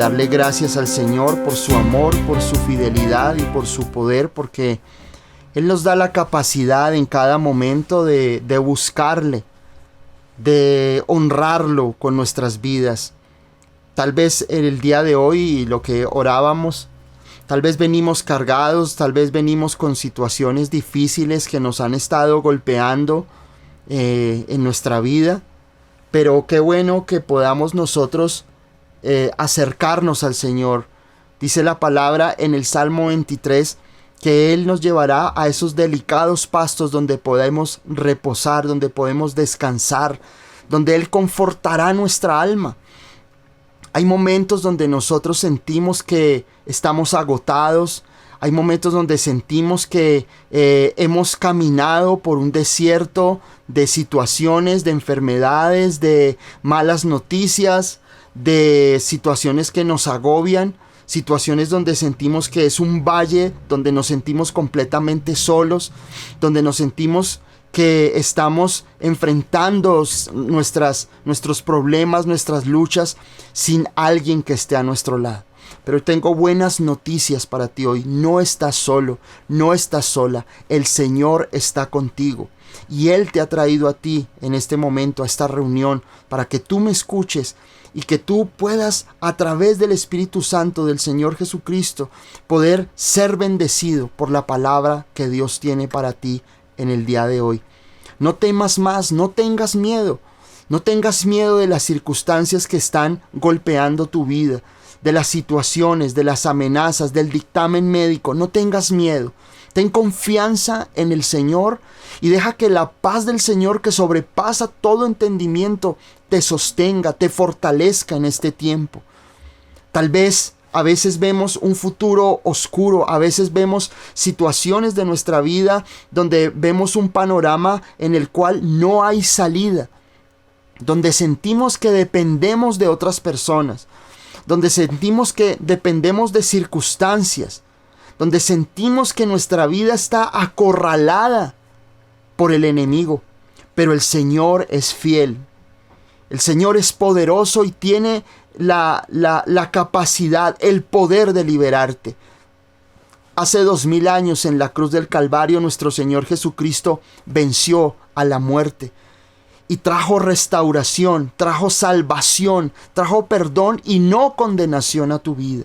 darle gracias al Señor por su amor, por su fidelidad y por su poder, porque Él nos da la capacidad en cada momento de buscarle, de honrarlo con nuestras vidas. Tal vez en el día de hoy, lo que orábamos, tal vez venimos cargados, tal vez venimos con situaciones difíciles que nos han estado golpeando en nuestra vida, pero qué bueno que podamos nosotros acercarnos al Señor. Dice la palabra en el Salmo 23 que Él nos llevará a esos delicados pastos donde podemos reposar, donde podemos descansar, donde Él confortará nuestra alma. Hay momentos donde nosotros sentimos que estamos agotados. Hay momentos donde sentimos que hemos caminado por un desierto de situaciones, de enfermedades, de malas noticias, de situaciones que nos agobian, situaciones donde sentimos que es un valle, donde nos sentimos completamente solos, donde nos sentimos que estamos enfrentando nuestros problemas, nuestras luchas, sin alguien que esté a nuestro lado. Pero tengo buenas noticias para ti hoy. No estás solo, no estás sola. El Señor está contigo. Y Él te ha traído a ti en este momento, a esta reunión, para que tú me escuches y que tú puedas, a través del Espíritu Santo del Señor Jesucristo, poder ser bendecido por la palabra que Dios tiene para ti en el día de hoy. No temas más, no tengas miedo. No tengas miedo de las circunstancias que están golpeando tu vida, de las situaciones, de las amenazas, del dictamen médico. No tengas miedo. Ten confianza en el Señor y deja que la paz del Señor, que sobrepasa todo entendimiento, te sostenga, te fortalezca en este tiempo. Tal vez a veces vemos un futuro oscuro, a veces vemos situaciones de nuestra vida donde vemos un panorama en el cual no hay salida, donde sentimos que dependemos de otras personas, donde sentimos que dependemos de circunstancias, donde sentimos que nuestra vida está acorralada por el enemigo. Pero el Señor es fiel. El Señor es poderoso y tiene la capacidad, el poder de liberarte. Hace 2000 años en la cruz del Calvario nuestro Señor Jesucristo venció a la muerte y trajo restauración, trajo salvación, trajo perdón y no condenación a tu vida.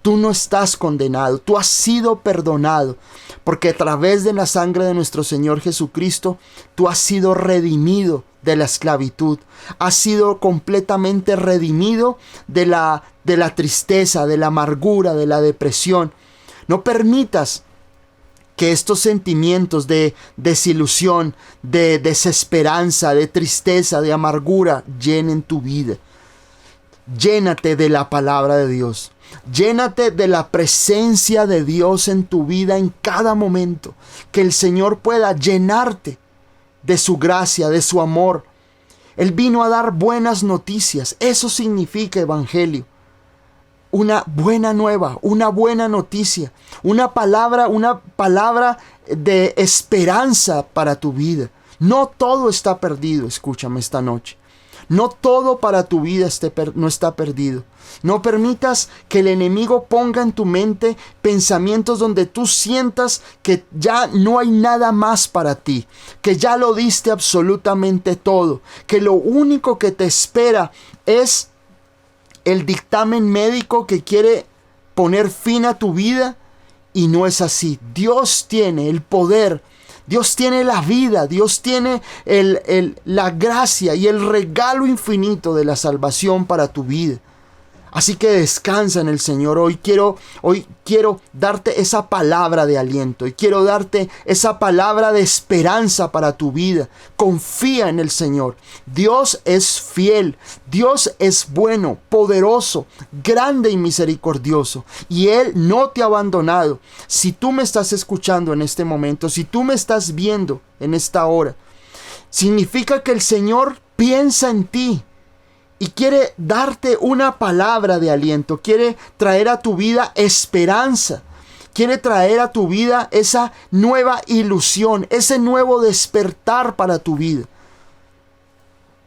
Tú no estás condenado, tú has sido perdonado, porque a través de la sangre de nuestro Señor Jesucristo, tú has sido redimido de la esclavitud, has sido completamente redimido de la tristeza, de la amargura, de la depresión. No permitas que estos sentimientos de desilusión, de desesperanza, de tristeza, de amargura llenen tu vida. Llénate de la palabra de Dios. Llénate de la presencia de Dios en tu vida en cada momento. Que el Señor pueda llenarte de su gracia, de su amor. Él vino a dar buenas noticias. Eso significa evangelio. Una buena nueva, una buena noticia. Una palabra de esperanza para tu vida. No todo está perdido, escúchame esta noche. No todo para tu vida no está perdido. No permitas que el enemigo ponga en tu mente pensamientos donde tú sientas que ya no hay nada más para ti, que ya lo diste absolutamente todo, que lo único que te espera es el dictamen médico que quiere poner fin a tu vida, y no es así. Dios tiene el poder, Dios tiene la vida, Dios tiene la gracia y el regalo infinito de la salvación para tu vida. Así que descansa en el Señor. Hoy quiero darte esa palabra de aliento y quiero darte esa palabra de esperanza para tu vida. Confía en el Señor. Dios es fiel, Dios es bueno, poderoso, grande y misericordioso, y Él no te ha abandonado. Si tú me estás escuchando en este momento, si tú me estás viendo en esta hora, significa que el Señor piensa en ti y quiere darte una palabra de aliento, quiere traer a tu vida esperanza, quiere traer a tu vida esa nueva ilusión, ese nuevo despertar para tu vida.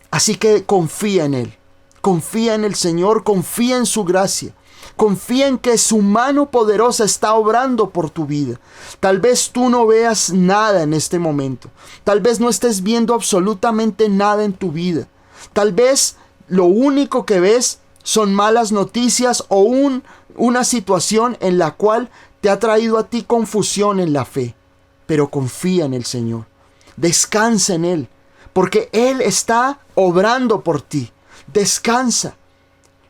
Así que confía en Él, confía en el Señor, confía en su gracia, Confía en que su mano poderosa está obrando por tu vida. Tal vez tú no veas nada en este momento. Tal vez no estés viendo absolutamente nada en tu vida. Tal vez lo único que ves son malas noticias o una situación en la cual te ha traído a ti confusión en la fe. Pero confía en el Señor. Descansa en Él, porque Él está obrando por ti. Descansa.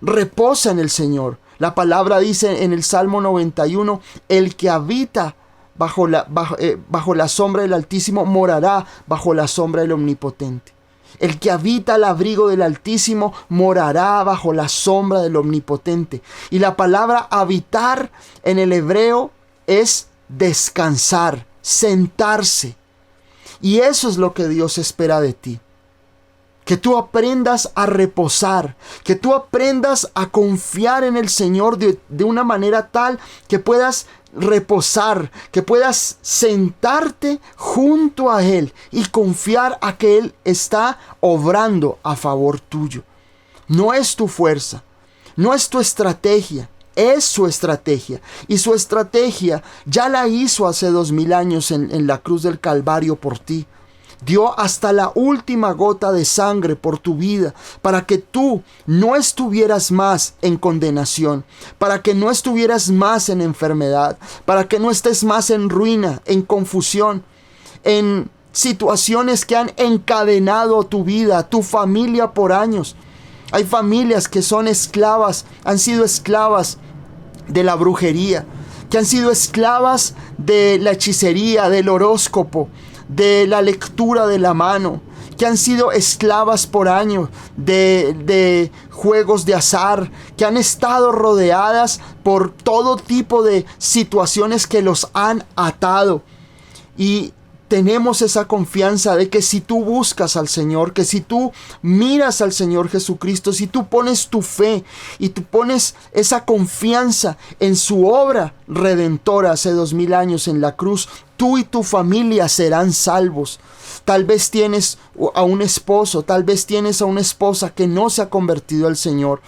Reposa en el Señor. La palabra dice en el Salmo 91, el que habita bajo la sombra del Altísimo morará bajo la sombra del Omnipotente. El que habita al abrigo del Altísimo morará bajo la sombra del Omnipotente. Y la palabra habitar en el hebreo es descansar, sentarse. Y eso es lo que Dios espera de ti. Que tú aprendas a reposar, que tú aprendas a confiar en el Señor de una manera tal que puedas reposar, que puedas sentarte junto a Él y confiar a que Él está obrando a favor tuyo. No es tu fuerza, no es tu estrategia, es su estrategia. Y su estrategia ya la hizo hace 2000 años en la cruz del Calvario por ti. Dio hasta la última gota de sangre por tu vida, para que tú no estuvieras más en condenación, para que no estuvieras más en enfermedad, para que no estés más en ruina, en confusión, en situaciones que han encadenado tu vida, tu familia por años. Hay familias que son esclavas, han sido esclavas de la brujería, que han sido esclavas de la hechicería, del horóscopo, de la lectura de la mano, que han sido esclavas por años de juegos de azar, que han estado rodeadas por todo tipo de situaciones que los han atado. Y tenemos esa confianza de que si tú buscas al Señor, que si tú miras al Señor Jesucristo, si tú pones tu fe y tú pones esa confianza en su obra redentora hace 2000 años en la cruz, tú y tu familia serán salvos. Tal vez tienes a un esposo, tal vez tienes a una esposa que no se ha convertido al Señor.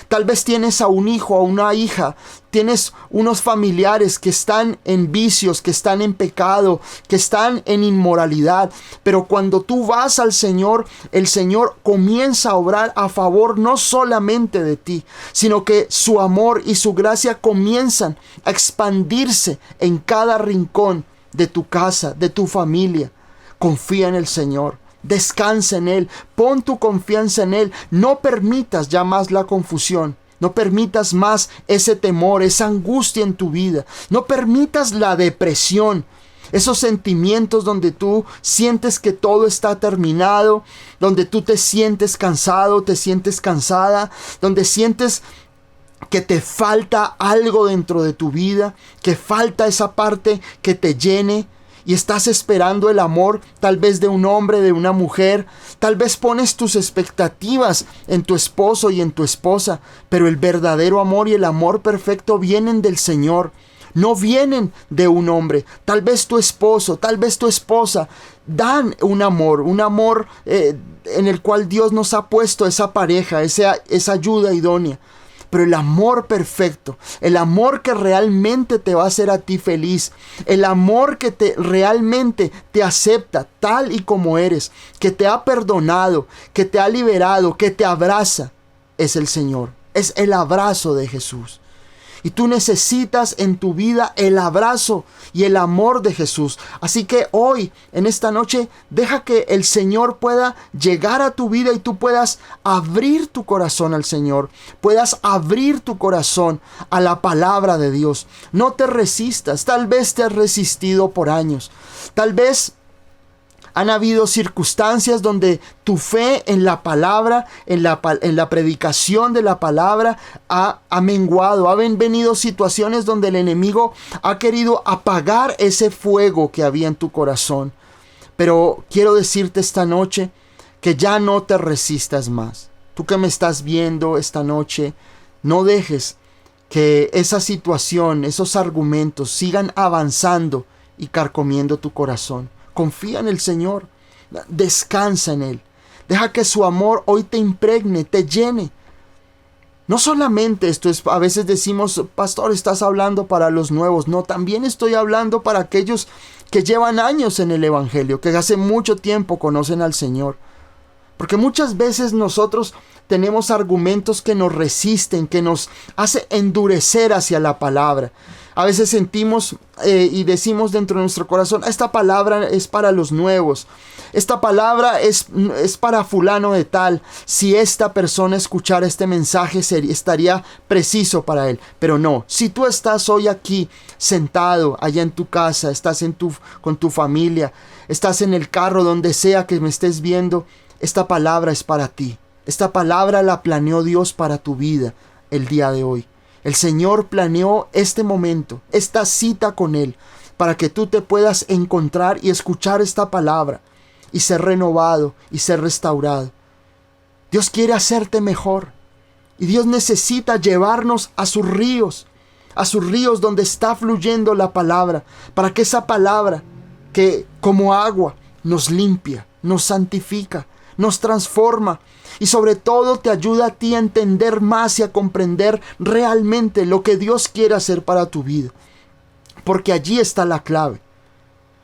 Tal vez tienes a un hijo, a una hija, tienes unos familiares que están en vicios, que están en pecado, que están en inmoralidad. Pero cuando tú vas al Señor, el Señor comienza a obrar a favor no solamente de ti, sino que su amor y su gracia comienzan a expandirse en cada rincón de tu casa, de tu familia. Confía en el Señor. Descansa en Él, pon tu confianza en Él, no permitas ya más la confusión, no permitas más ese temor, esa angustia en tu vida, no permitas la depresión, esos sentimientos donde tú sientes que todo está terminado, donde tú te sientes cansado, te sientes cansada, donde sientes que te falta algo dentro de tu vida, que falta esa parte que te llene. Y estás esperando el amor tal vez de un hombre, de una mujer. Tal vez pones tus expectativas en tu esposo y en tu esposa. Pero el verdadero amor y el amor perfecto vienen del Señor. No vienen de un hombre. Tal vez tu esposo, tal vez tu esposa dan un amor en el cual Dios nos ha puesto esa pareja, esa ayuda idónea. Pero el amor perfecto, el amor que realmente te va a hacer a ti feliz, el amor que realmente te acepta tal y como eres, que te ha perdonado, que te ha liberado, que te abraza, es el Señor, es el abrazo de Jesús. Y tú necesitas en tu vida el abrazo y el amor de Jesús. Así que hoy, en esta noche, deja que el Señor pueda llegar a tu vida y tú puedas abrir tu corazón al Señor. Puedas abrir tu corazón a la palabra de Dios. No te resistas. Tal vez te has resistido por años. Tal vez han habido circunstancias donde tu fe en la palabra, en la predicación de la palabra ha menguado. Han venido situaciones donde el enemigo ha querido apagar ese fuego que había en tu corazón. Pero quiero decirte esta noche que ya no te resistas más. Tú que me estás viendo esta noche, no dejes que esa situación, esos argumentos sigan avanzando y carcomiendo tu corazón. Confía en el Señor, descansa en Él, deja que su amor hoy te impregne, te llene. No solamente esto es, a veces decimos, pastor, estás hablando para los nuevos. No, también estoy hablando para aquellos que llevan años en el Evangelio, que hace mucho tiempo conocen al Señor. Porque muchas veces nosotros tenemos argumentos que nos resisten, que nos hace endurecer hacia la palabra. A veces sentimos y decimos dentro de nuestro corazón, esta palabra es para los nuevos. Esta palabra es para fulano de tal. Si esta persona escuchara este mensaje estaría preciso para él. Pero no, si tú estás hoy aquí sentado allá en tu casa, estás con tu familia, estás en el carro, donde sea que me estés viendo, esta palabra es para ti. Esta palabra la planeó Dios para tu vida el día de hoy. El Señor planeó este momento, esta cita con Él, para que tú te puedas encontrar y escuchar esta palabra y ser renovado y ser restaurado. Dios quiere hacerte mejor y Dios necesita llevarnos a sus ríos donde está fluyendo la palabra, para que esa palabra que como agua nos limpia, nos santifica, nos transforma y sobre todo te ayuda a ti a entender más y a comprender realmente lo que Dios quiere hacer para tu vida. Porque allí está la clave.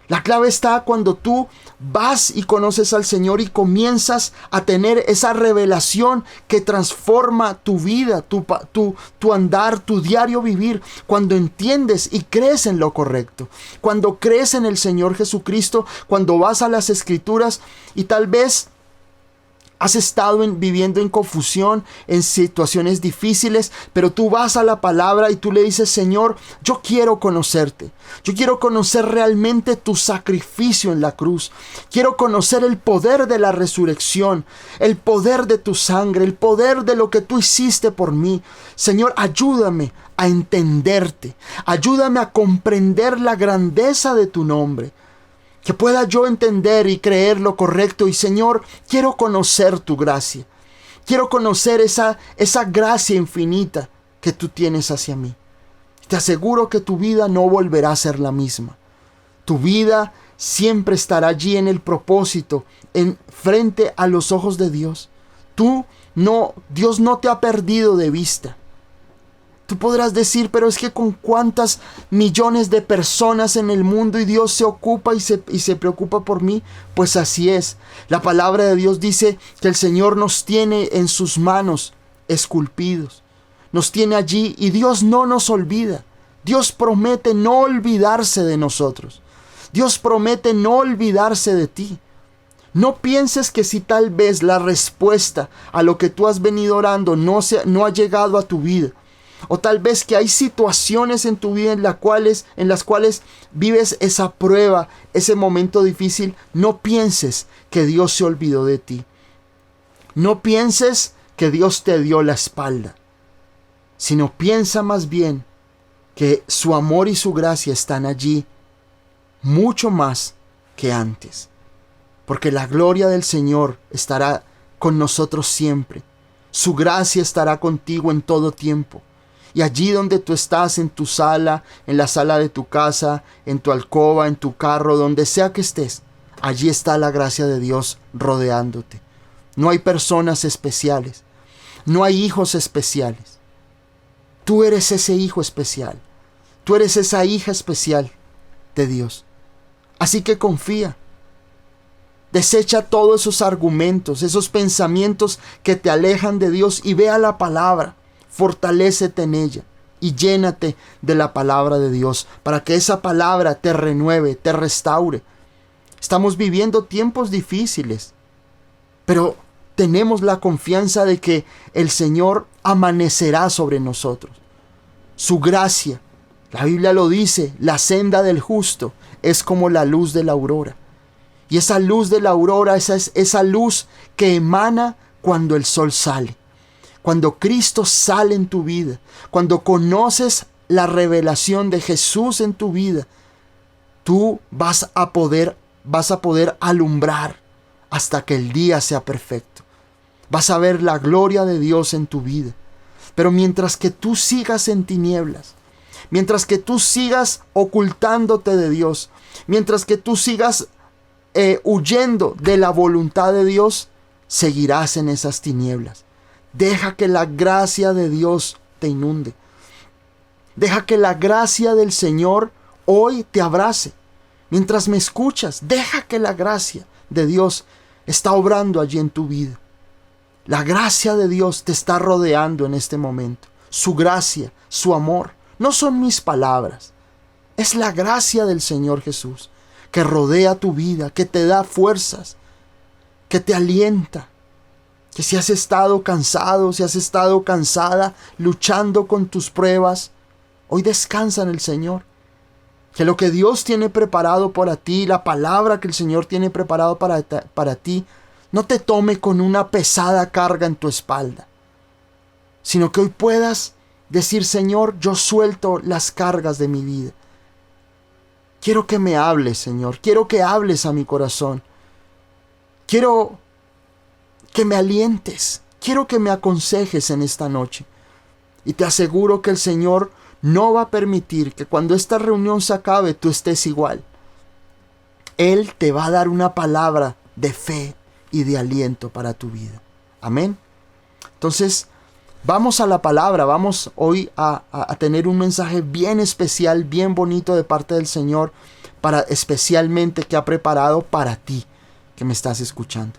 La clave está cuando tú vas y conoces al Señor y comienzas a tener esa revelación que transforma tu vida, tu andar, tu diario vivir. Cuando entiendes y crees en lo correcto. Cuando crees en el Señor Jesucristo, cuando vas a las Escrituras y tal vez has estado viviendo en confusión, en situaciones difíciles, pero tú vas a la palabra y tú le dices, Señor, yo quiero conocerte. Yo quiero conocer realmente tu sacrificio en la cruz. Quiero conocer el poder de la resurrección, el poder de tu sangre, el poder de lo que tú hiciste por mí. Señor, ayúdame a entenderte. Ayúdame a comprender la grandeza de tu nombre. Que pueda yo entender y creer lo correcto. Y Señor, quiero conocer tu gracia. Quiero conocer esa gracia infinita que tú tienes hacia mí. Te aseguro que tu vida no volverá a ser la misma. Tu vida siempre estará allí en el propósito, frente a los ojos de Dios. Dios no te ha perdido de vista. Tú podrás decir, pero es que con cuántas millones de personas en el mundo y Dios se ocupa y se preocupa por mí. Pues así es. La palabra de Dios dice que el Señor nos tiene en sus manos esculpidos. Nos tiene allí y Dios no nos olvida. Dios promete no olvidarse de nosotros. Dios promete no olvidarse de ti. No pienses que si tal vez la respuesta a lo que tú has venido orando no ha llegado a tu vida, o tal vez que hay situaciones en tu vida en las cuales vives esa prueba, ese momento difícil, no pienses que Dios se olvidó de ti. No pienses que Dios te dio la espalda, sino piensa más bien que su amor y su gracia están allí mucho más que antes. Porque la gloria del Señor estará con nosotros siempre. Su gracia estará contigo en todo tiempo. Y allí donde tú estás, en tu sala, en la sala de tu casa, en tu alcoba, en tu carro, donde sea que estés, allí está la gracia de Dios rodeándote. No hay personas especiales. No hay hijos especiales. Tú eres ese hijo especial. Tú eres esa hija especial de Dios. Así que confía. Desecha todos esos argumentos, esos pensamientos que te alejan de Dios y ve a la palabra. Fortalécete en ella y llénate de la palabra de Dios para que esa palabra te renueve, te restaure. Estamos viviendo tiempos difíciles, pero tenemos la confianza de que el Señor amanecerá sobre nosotros. Su gracia, la Biblia lo dice, la senda del justo es como la luz de la aurora. Y esa luz de la aurora, esa luz que emana cuando el sol sale. Cuando Cristo sale en tu vida, cuando conoces la revelación de Jesús en tu vida, tú vas a poder alumbrar hasta que el día sea perfecto. Vas a ver la gloria de Dios en tu vida. Pero mientras que tú sigas en tinieblas, mientras que tú sigas ocultándote de Dios, mientras que tú sigas huyendo de la voluntad de Dios, seguirás en esas tinieblas. Deja que la gracia de Dios te inunde. Deja que la gracia del Señor hoy te abrace. Mientras me escuchas, deja que la gracia de Dios está obrando allí en tu vida. La gracia de Dios te está rodeando en este momento. Su gracia, su amor, no son mis palabras. Es la gracia del Señor Jesús que rodea tu vida, que te da fuerzas, que te alienta. Que si has estado cansado, si has estado cansada, luchando con tus pruebas, hoy descansa en el Señor. Que lo que Dios tiene preparado para ti, la palabra que el Señor tiene preparado para ti, no te tome con una pesada carga en tu espalda, sino que hoy puedas decir: Señor, yo suelto las cargas de mi vida. Quiero que me hables, Señor. Quiero que hables a mi corazón. Quiero que me alientes. Quiero que me aconsejes en esta noche. Y te aseguro que el Señor no va a permitir que cuando esta reunión se acabe tú estés igual. Él te va a dar una palabra de fe y de aliento para tu vida. Amén. Entonces, vamos a la palabra. Vamos hoy a tener un mensaje bien especial, bien bonito de parte del Señor, para especialmente que ha preparado para ti que me estás escuchando.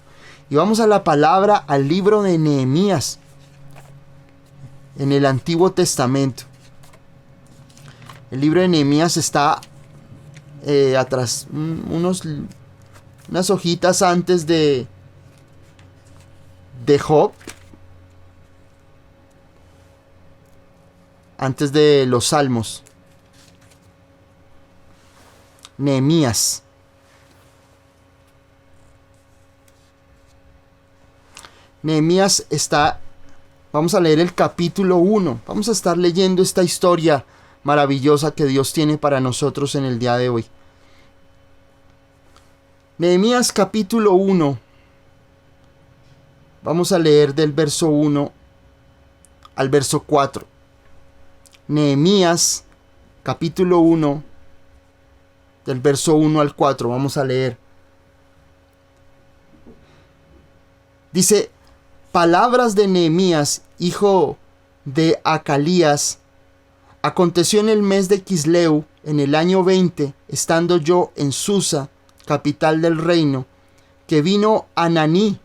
Y vamos a la palabra, al libro de Nehemías, en el Antiguo Testamento. El libro de Nehemías está atrás, unas hojitas antes de Job, antes de los Salmos. Nehemías. Nehemías está, vamos a leer el capítulo 1. Vamos a estar leyendo esta historia maravillosa que Dios tiene para nosotros en el día de hoy. Nehemías capítulo 1. Vamos a leer del verso 1 al verso 4. Nehemías capítulo 1, del verso 1 al 4. Vamos a leer. Dice: palabras de Nehemías, hijo de Acalías. Aconteció en el mes de Quisleu, en el año 20, estando yo en Susa, capital del reino, que vino Ananí,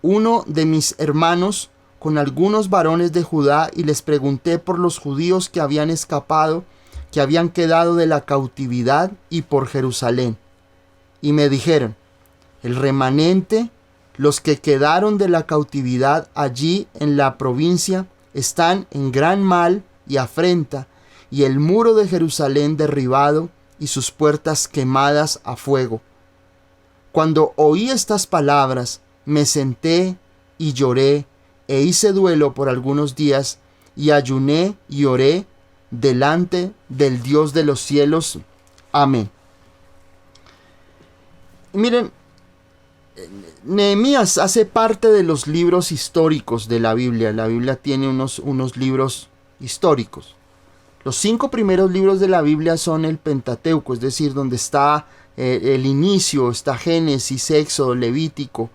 uno de mis hermanos, con algunos varones de Judá, y les pregunté por los judíos que habían escapado, que habían quedado de la cautividad, y por Jerusalén. Y me dijeron: el remanente, los que quedaron de la cautividad allí en la provincia, están en gran mal y afrenta, y el muro de Jerusalén derribado, y sus puertas quemadas a fuego. Cuando oí estas palabras, me senté y lloré, e hice duelo por algunos días, y ayuné y oré delante del Dios de los cielos. Amén. Miren, Nehemías hace parte de los libros históricos de la Biblia. La Biblia tiene unos libros históricos. Los 5 primeros libros de la Biblia son el Pentateuco, es decir, donde está el inicio, está Génesis, Éxodo, Levítico,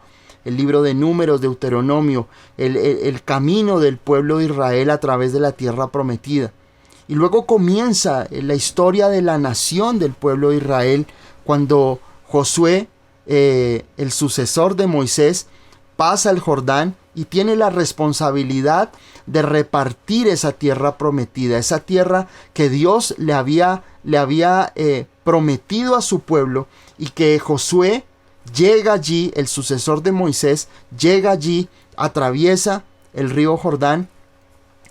el libro de Números, Deuteronomio, el camino del pueblo de Israel a través de la tierra prometida. Y luego comienza la historia de la nación del pueblo de Israel cuando Josué, el sucesor de Moisés, pasa el Jordán y tiene la responsabilidad de repartir esa tierra prometida, esa tierra que Dios le había prometido a su pueblo, y que Josué llega allí, el sucesor de Moisés, llega allí, atraviesa el río Jordán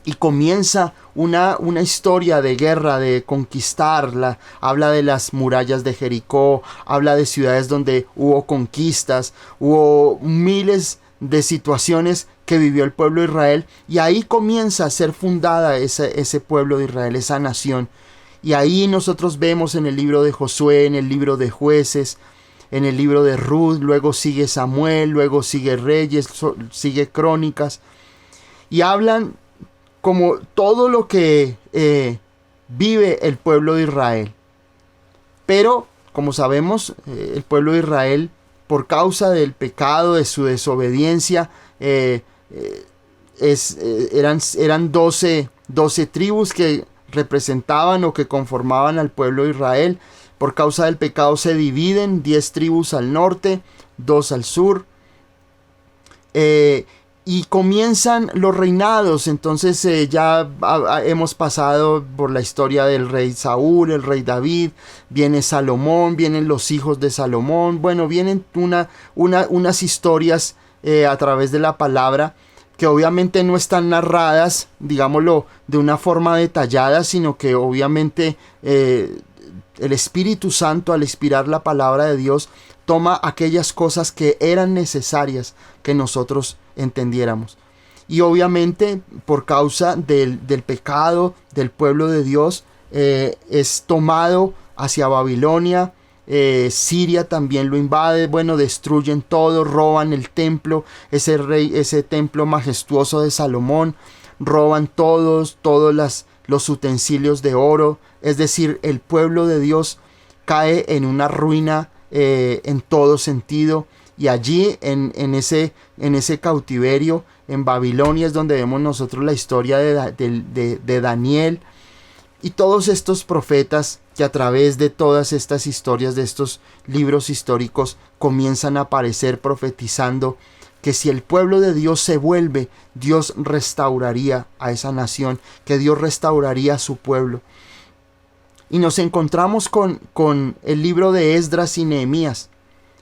y comienza una historia de guerra, de conquistarla. Habla de las murallas de Jericó, habla de ciudades donde hubo conquistas, hubo miles de situaciones que vivió el pueblo de Israel, y ahí comienza a ser fundada ese pueblo de Israel, esa nación. Y ahí nosotros vemos en el libro de Josué, en el libro de Jueces, en el libro de Ruth, luego sigue Samuel, luego sigue Reyes, sigue Crónicas, y hablan como todo lo que vive el pueblo de Israel. Pero, como sabemos, el pueblo de Israel, por causa del pecado, de su desobediencia, eran 12 tribus que representaban o que conformaban al pueblo de Israel. Por causa del pecado se dividen, 10 tribus al norte, 2 al sur. Y comienzan los reinados. Entonces hemos pasado por la historia del rey Saúl, el rey David, viene Salomón, vienen los hijos de Salomón. Bueno, vienen unas historias a través de la palabra que obviamente no están narradas, digámoslo, de una forma detallada, sino que obviamente el Espíritu Santo, al inspirar la palabra de Dios, toma aquellas cosas que eran necesarias que nosotros entendiéramos. Y obviamente por causa del pecado del pueblo de Dios, es tomado hacia Babilonia. Siria también lo invade, bueno, destruyen todo, roban el templo, ese templo majestuoso de Salomón, roban todos los utensilios de oro. Es decir, el pueblo de Dios cae en una ruina en todo sentido. Y allí en ese cautiverio en Babilonia es donde vemos nosotros la historia de Daniel y todos estos profetas que a través de todas estas historias, de estos libros históricos, comienzan a aparecer profetizando que si el pueblo de Dios se vuelve, Dios restauraría a esa nación, que Dios restauraría a su pueblo. Y nos encontramos con el libro de Esdras y Nehemías.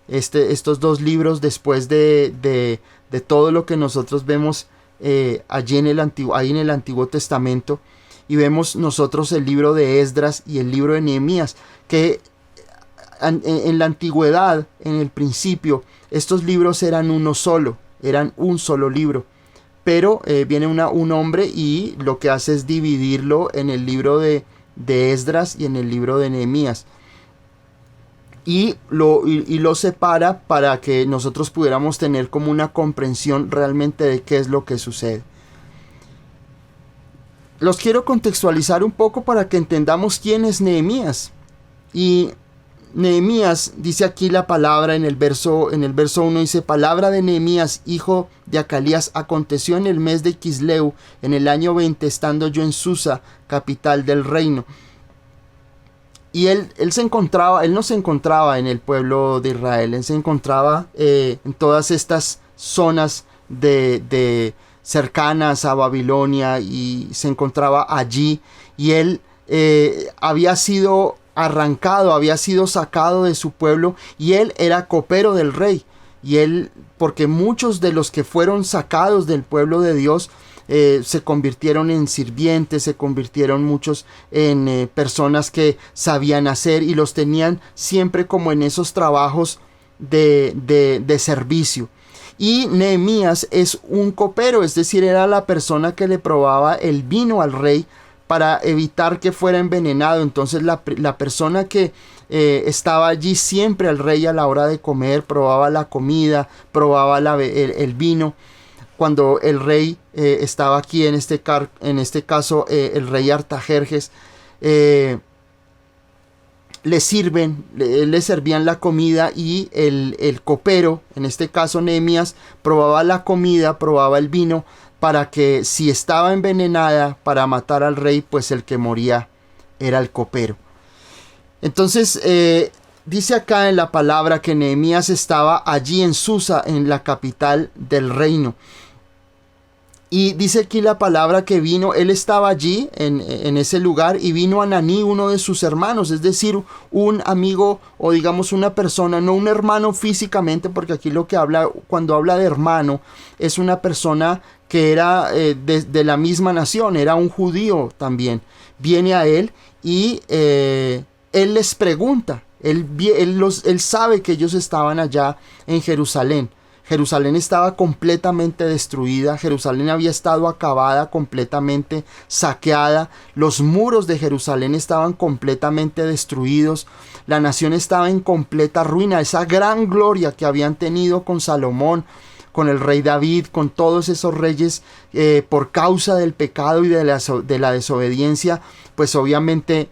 Estos dos libros, después de todo lo que nosotros vemos allí en el Antiguo Testamento, y vemos nosotros el libro de Esdras y el libro de Nehemías, que en la antigüedad, en el principio, estos libros eran un solo libro. Pero viene un hombre y lo que hace es dividirlo en el libro de Esdras y en el libro de Nehemías. Y lo separa para que nosotros pudiéramos tener como una comprensión realmente de qué es lo que sucede. Los quiero contextualizar un poco para que entendamos quién es Nehemías. Y Nehemías, dice aquí la palabra en el verso 1, dice: palabra de Nehemías, hijo de Acalías, aconteció en el mes de Quisleu, en el año 20, estando yo en Susa, capital del reino. Y él no se encontraba en el pueblo de Israel, él se encontraba en todas estas zonas de cercanas a Babilonia, y se encontraba allí, y él había sido arrancado, había sido sacado de su pueblo, y él era copero del rey. Y él, porque muchos de los que fueron sacados del pueblo de Dios se convirtieron en sirvientes, se convirtieron muchos en personas que sabían hacer, y los tenían siempre como en esos trabajos de servicio. Y Nehemías es un copero, es decir, era la persona que le probaba el vino al rey para evitar que fuera envenenado. Entonces la persona que estaba allí siempre al rey a la hora de comer, probaba la comida, probaba el vino. Cuando el rey estaba aquí, en este caso el rey Artajerjes, le servían la comida, y el copero, en este caso Nehemías, probaba la comida, probaba el vino, para que si estaba envenenada para matar al rey, pues el que moría era el copero. Entonces dice acá en la palabra que Nehemías estaba allí en Susa, en la capital del reino. Y dice aquí la palabra que vino, él estaba allí en ese lugar, y vino Ananí, uno de sus hermanos, es decir, un amigo, o digamos una persona, no un hermano físicamente, porque aquí lo que habla, cuando habla de hermano, es una persona que era de la misma nación, era un judío también. Viene a él y él les pregunta, él sabe que ellos estaban allá en Jerusalén. Jerusalén estaba completamente destruida, Jerusalén había estado acabada, completamente saqueada, los muros de Jerusalén estaban completamente destruidos, la nación estaba en completa ruina. Esa gran gloria que habían tenido con Salomón, con el rey David, con todos esos reyes, por causa del pecado y de la desobediencia, pues obviamente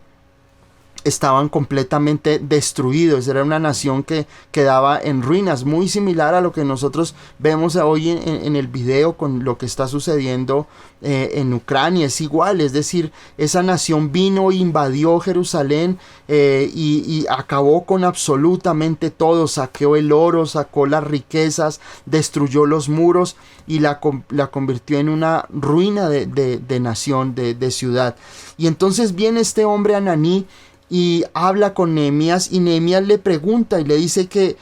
estaban completamente destruidos. Era una nación que quedaba en ruinas, muy similar a lo que nosotros vemos hoy en el video con lo que está sucediendo en Ucrania. Es igual, es decir, esa nación vino, invadió Jerusalén y acabó con absolutamente todo. Saqueó el oro, sacó las riquezas, destruyó los muros y la convirtió en una ruina de nación, de ciudad. Y entonces viene este hombre Ananí y habla con Nehemías, y Nehemías le pregunta y le dice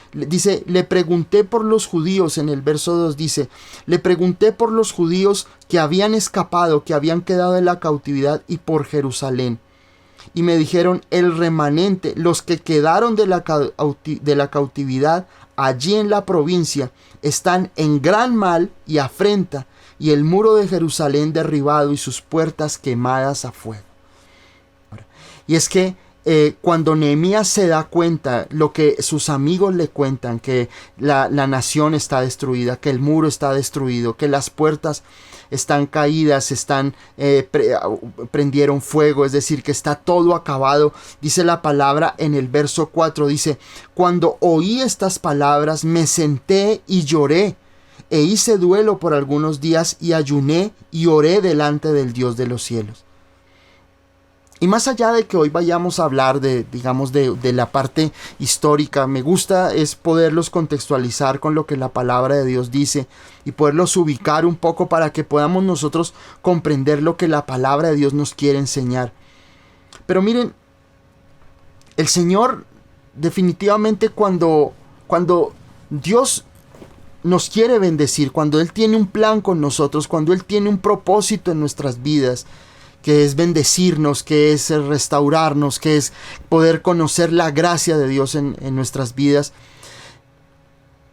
le pregunté por los judíos. En el verso 2 dice, le pregunté por los judíos que habían escapado, que habían quedado en la cautividad, y por Jerusalén. Y me dijeron, el remanente, los que quedaron de la cautividad allí en la provincia, están en gran mal y afrenta, y el muro de Jerusalén derribado y sus puertas quemadas a fuego. Y es que cuando Nehemías se da cuenta, lo que sus amigos le cuentan, que la nación está destruida, que el muro está destruido, que las puertas están caídas, prendieron fuego, es decir, que está todo acabado, dice la palabra en el verso 4, dice, cuando oí estas palabras me senté y lloré, e hice duelo por algunos días y ayuné y oré delante del Dios de los cielos. Y más allá de que hoy vayamos a hablar de la parte histórica, me gusta es poderlos contextualizar con lo que la palabra de Dios dice y poderlos ubicar un poco para que podamos nosotros comprender lo que la palabra de Dios nos quiere enseñar. Pero miren, el Señor definitivamente cuando Dios nos quiere bendecir, cuando Él tiene un plan con nosotros, cuando Él tiene un propósito en nuestras vidas, que es bendecirnos, que es restaurarnos, que es poder conocer la gracia de Dios en nuestras vidas.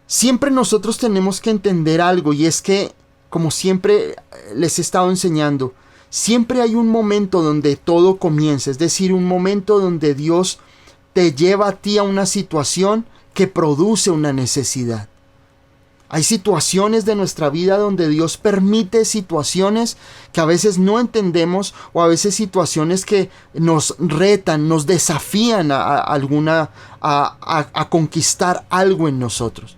Siempre nosotros tenemos que entender algo, y es que, como siempre les he estado enseñando, siempre hay un momento donde todo comienza, es decir, un momento donde Dios te lleva a ti a una situación que produce una necesidad. Hay situaciones de nuestra vida donde Dios permite situaciones que a veces no entendemos, o a veces situaciones que nos retan, nos desafían a conquistar algo en nosotros.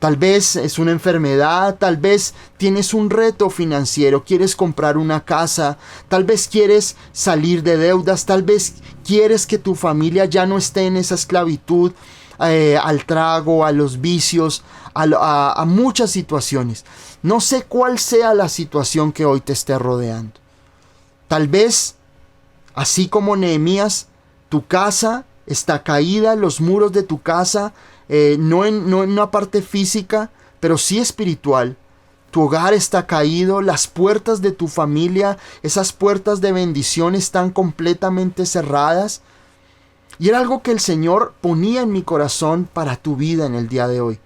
Tal vez es una enfermedad, tal vez tienes un reto financiero, quieres comprar una casa, tal vez quieres salir de deudas, tal vez quieres que tu familia ya no esté en esa esclavitud, al trago, a los vicios, a muchas situaciones. No sé cuál sea la situación que hoy te esté rodeando. Tal vez, así como Nehemías, tu casa está caída, los muros de tu casa, no en una parte física, pero sí espiritual. Tu hogar está caído, las puertas de tu familia, esas puertas de bendición están completamente cerradas. Y era algo que el Señor ponía en mi corazón para tu vida en el día de hoy.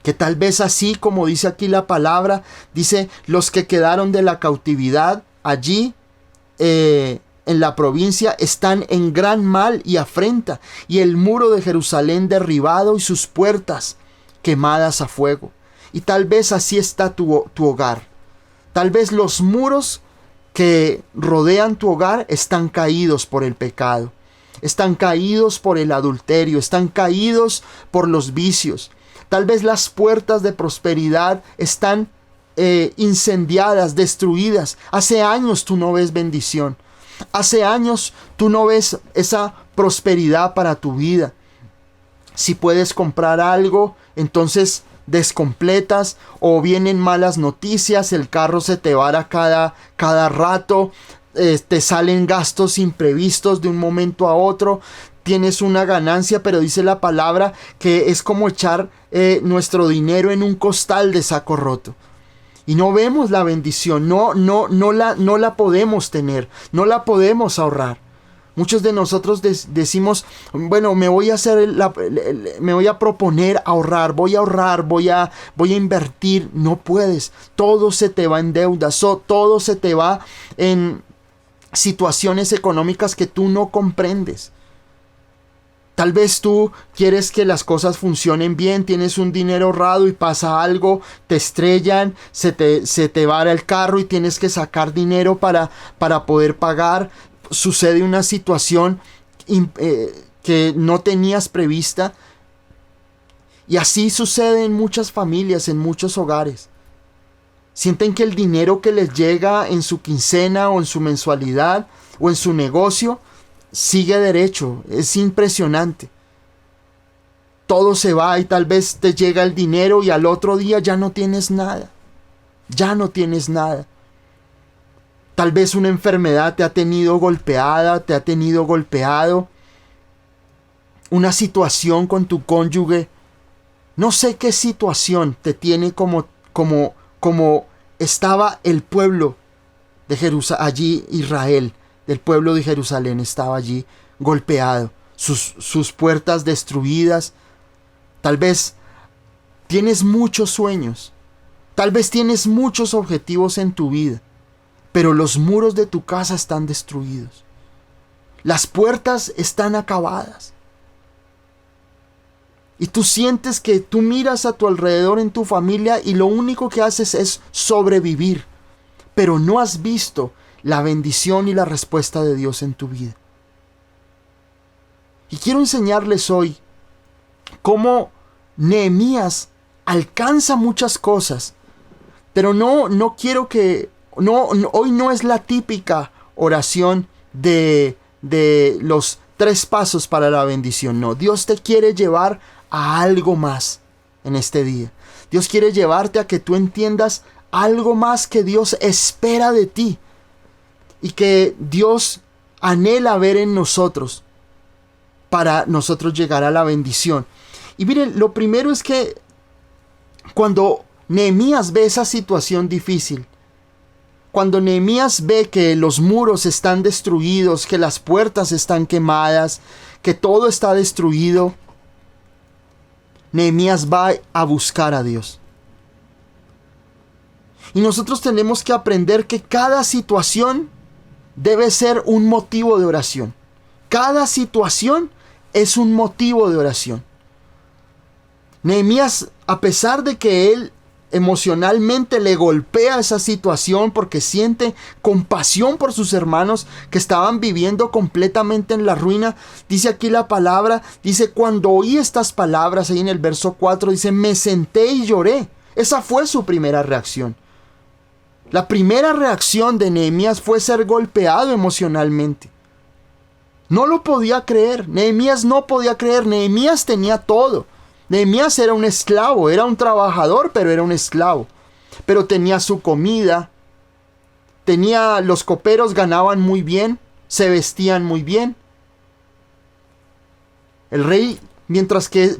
Que tal vez así como dice aquí la palabra, dice, los que quedaron de la cautividad allí en la provincia están en gran mal y afrenta, y el muro de Jerusalén derribado y sus puertas quemadas a fuego. Y tal vez así está tu hogar. Tal vez los muros que rodean tu hogar están caídos por el pecado. Están caídos por el adulterio, están caídos por los vicios. Tal vez las puertas de prosperidad están incendiadas, destruidas. Hace años tú no ves bendición. Hace años tú no ves esa prosperidad para tu vida. Si puedes comprar algo, entonces descompletas, o vienen malas noticias, el carro se te vara cada rato. Te salen gastos imprevistos de un momento a otro, tienes una ganancia, pero dice la palabra que es como echar nuestro dinero en un costal de saco roto. Y no vemos la bendición, no la podemos tener, no la podemos ahorrar. Muchos de nosotros decimos, bueno, me voy a proponer ahorrar, voy a invertir. No puedes, todo se te va en deudas, todo se te va en situaciones económicas que tú no comprendes. Tal vez tú quieres que las cosas funcionen bien, tienes un dinero ahorrado y pasa algo, te estrellan, se te vara el carro y tienes que sacar dinero para poder pagar. Sucede una situación que no tenías prevista. Y así sucede en muchas familias, en muchos hogares. Sienten que el dinero que les llega en su quincena o en su mensualidad o en su negocio sigue derecho. Es impresionante. Todo se va y tal vez te llega el dinero y al otro día ya no tienes nada. Ya no tienes nada. Tal vez una enfermedad te ha tenido golpeada, te ha tenido golpeado. Una situación con tu cónyuge. No sé qué situación te tiene como estaba el pueblo de Jerusalén, allí Israel, del pueblo de Jerusalén estaba allí golpeado, sus puertas destruidas. Tal vez tienes muchos sueños, tal vez tienes muchos objetivos en tu vida, pero los muros de tu casa están destruidos. Las puertas están acabadas. Y tú sientes que tú miras a tu alrededor en tu familia y lo único que haces es sobrevivir. Pero no has visto la bendición y la respuesta de Dios en tu vida. Y quiero enseñarles hoy cómo Nehemías alcanza muchas cosas. Pero no quiero que... hoy no es la típica oración de los 3 pasos para la bendición. No, Dios te quiere llevar a algo más en este día. Dios quiere llevarte a que tú entiendas algo más que Dios espera de ti y que Dios anhela ver en nosotros para nosotros llegar a la bendición. Y miren, lo primero es que cuando Nehemías ve esa situación difícil, cuando Nehemías ve que los muros están destruidos, que las puertas están quemadas, que todo está destruido, Nehemías va a buscar a Dios. Y nosotros tenemos que aprender que cada situación debe ser un motivo de oración. Cada situación es un motivo de oración. Nehemías, a pesar de que él emocionalmente le golpea esa situación porque siente compasión por sus hermanos que estaban viviendo completamente en la ruina, dice aquí la palabra, dice: cuando oí estas palabras, ahí en el verso 4, dice: me senté y lloré. Esa fue su primera reacción. La primera reacción de Nehemías fue ser golpeado emocionalmente. No lo podía creer. Nehemías no podía creer. Nehemías tenía todo. Nehemías era un esclavo, era un trabajador, pero era un esclavo. Pero tenía su comida, los coperos ganaban muy bien, se vestían muy bien. El rey,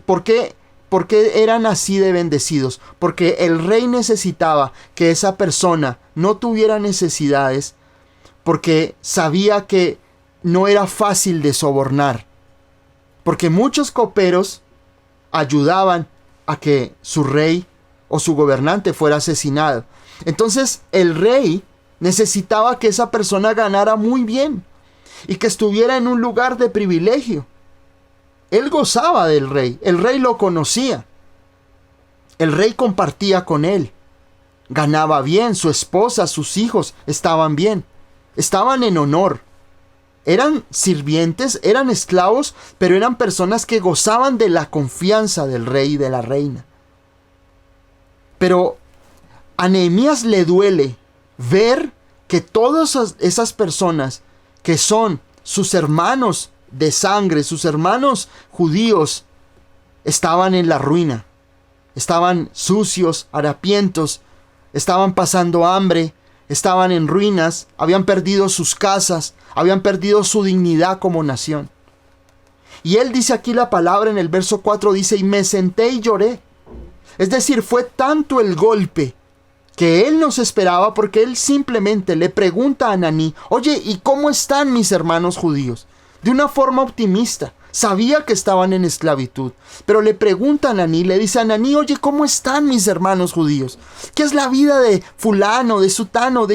¿por qué eran así de bendecidos? Porque el rey necesitaba que esa persona no tuviera necesidades, porque sabía que no era fácil de sobornar. Porque muchos coperos ayudaban a que su rey o su gobernante fuera asesinado. Entonces el rey necesitaba que esa persona ganara muy bien y que estuviera en un lugar de privilegio. Él gozaba del rey, el rey lo conocía, el rey compartía con él, ganaba bien, su esposa, sus hijos estaban bien, estaban en honor. Eran sirvientes, eran esclavos, pero eran personas que gozaban de la confianza del rey y de la reina. Pero a Nehemías le duele ver que todas esas personas que son sus hermanos de sangre, sus hermanos judíos, estaban en la ruina. Estaban sucios, harapientos, estaban pasando hambre, estaban en ruinas, habían perdido sus casas, habían perdido su dignidad como nación. Y él dice aquí la palabra en el verso 4, dice: y me senté y lloré. Es decir, fue tanto el golpe que él no se esperaba, porque él simplemente le pregunta a Ananí: oye, ¿y cómo están mis hermanos judíos? De una forma optimista. Sabía que estaban en esclavitud, pero le pregunta a Ananí, le dice a Ananí: oye, ¿cómo están mis hermanos judíos? ¿Qué es la vida de fulano, de sutano?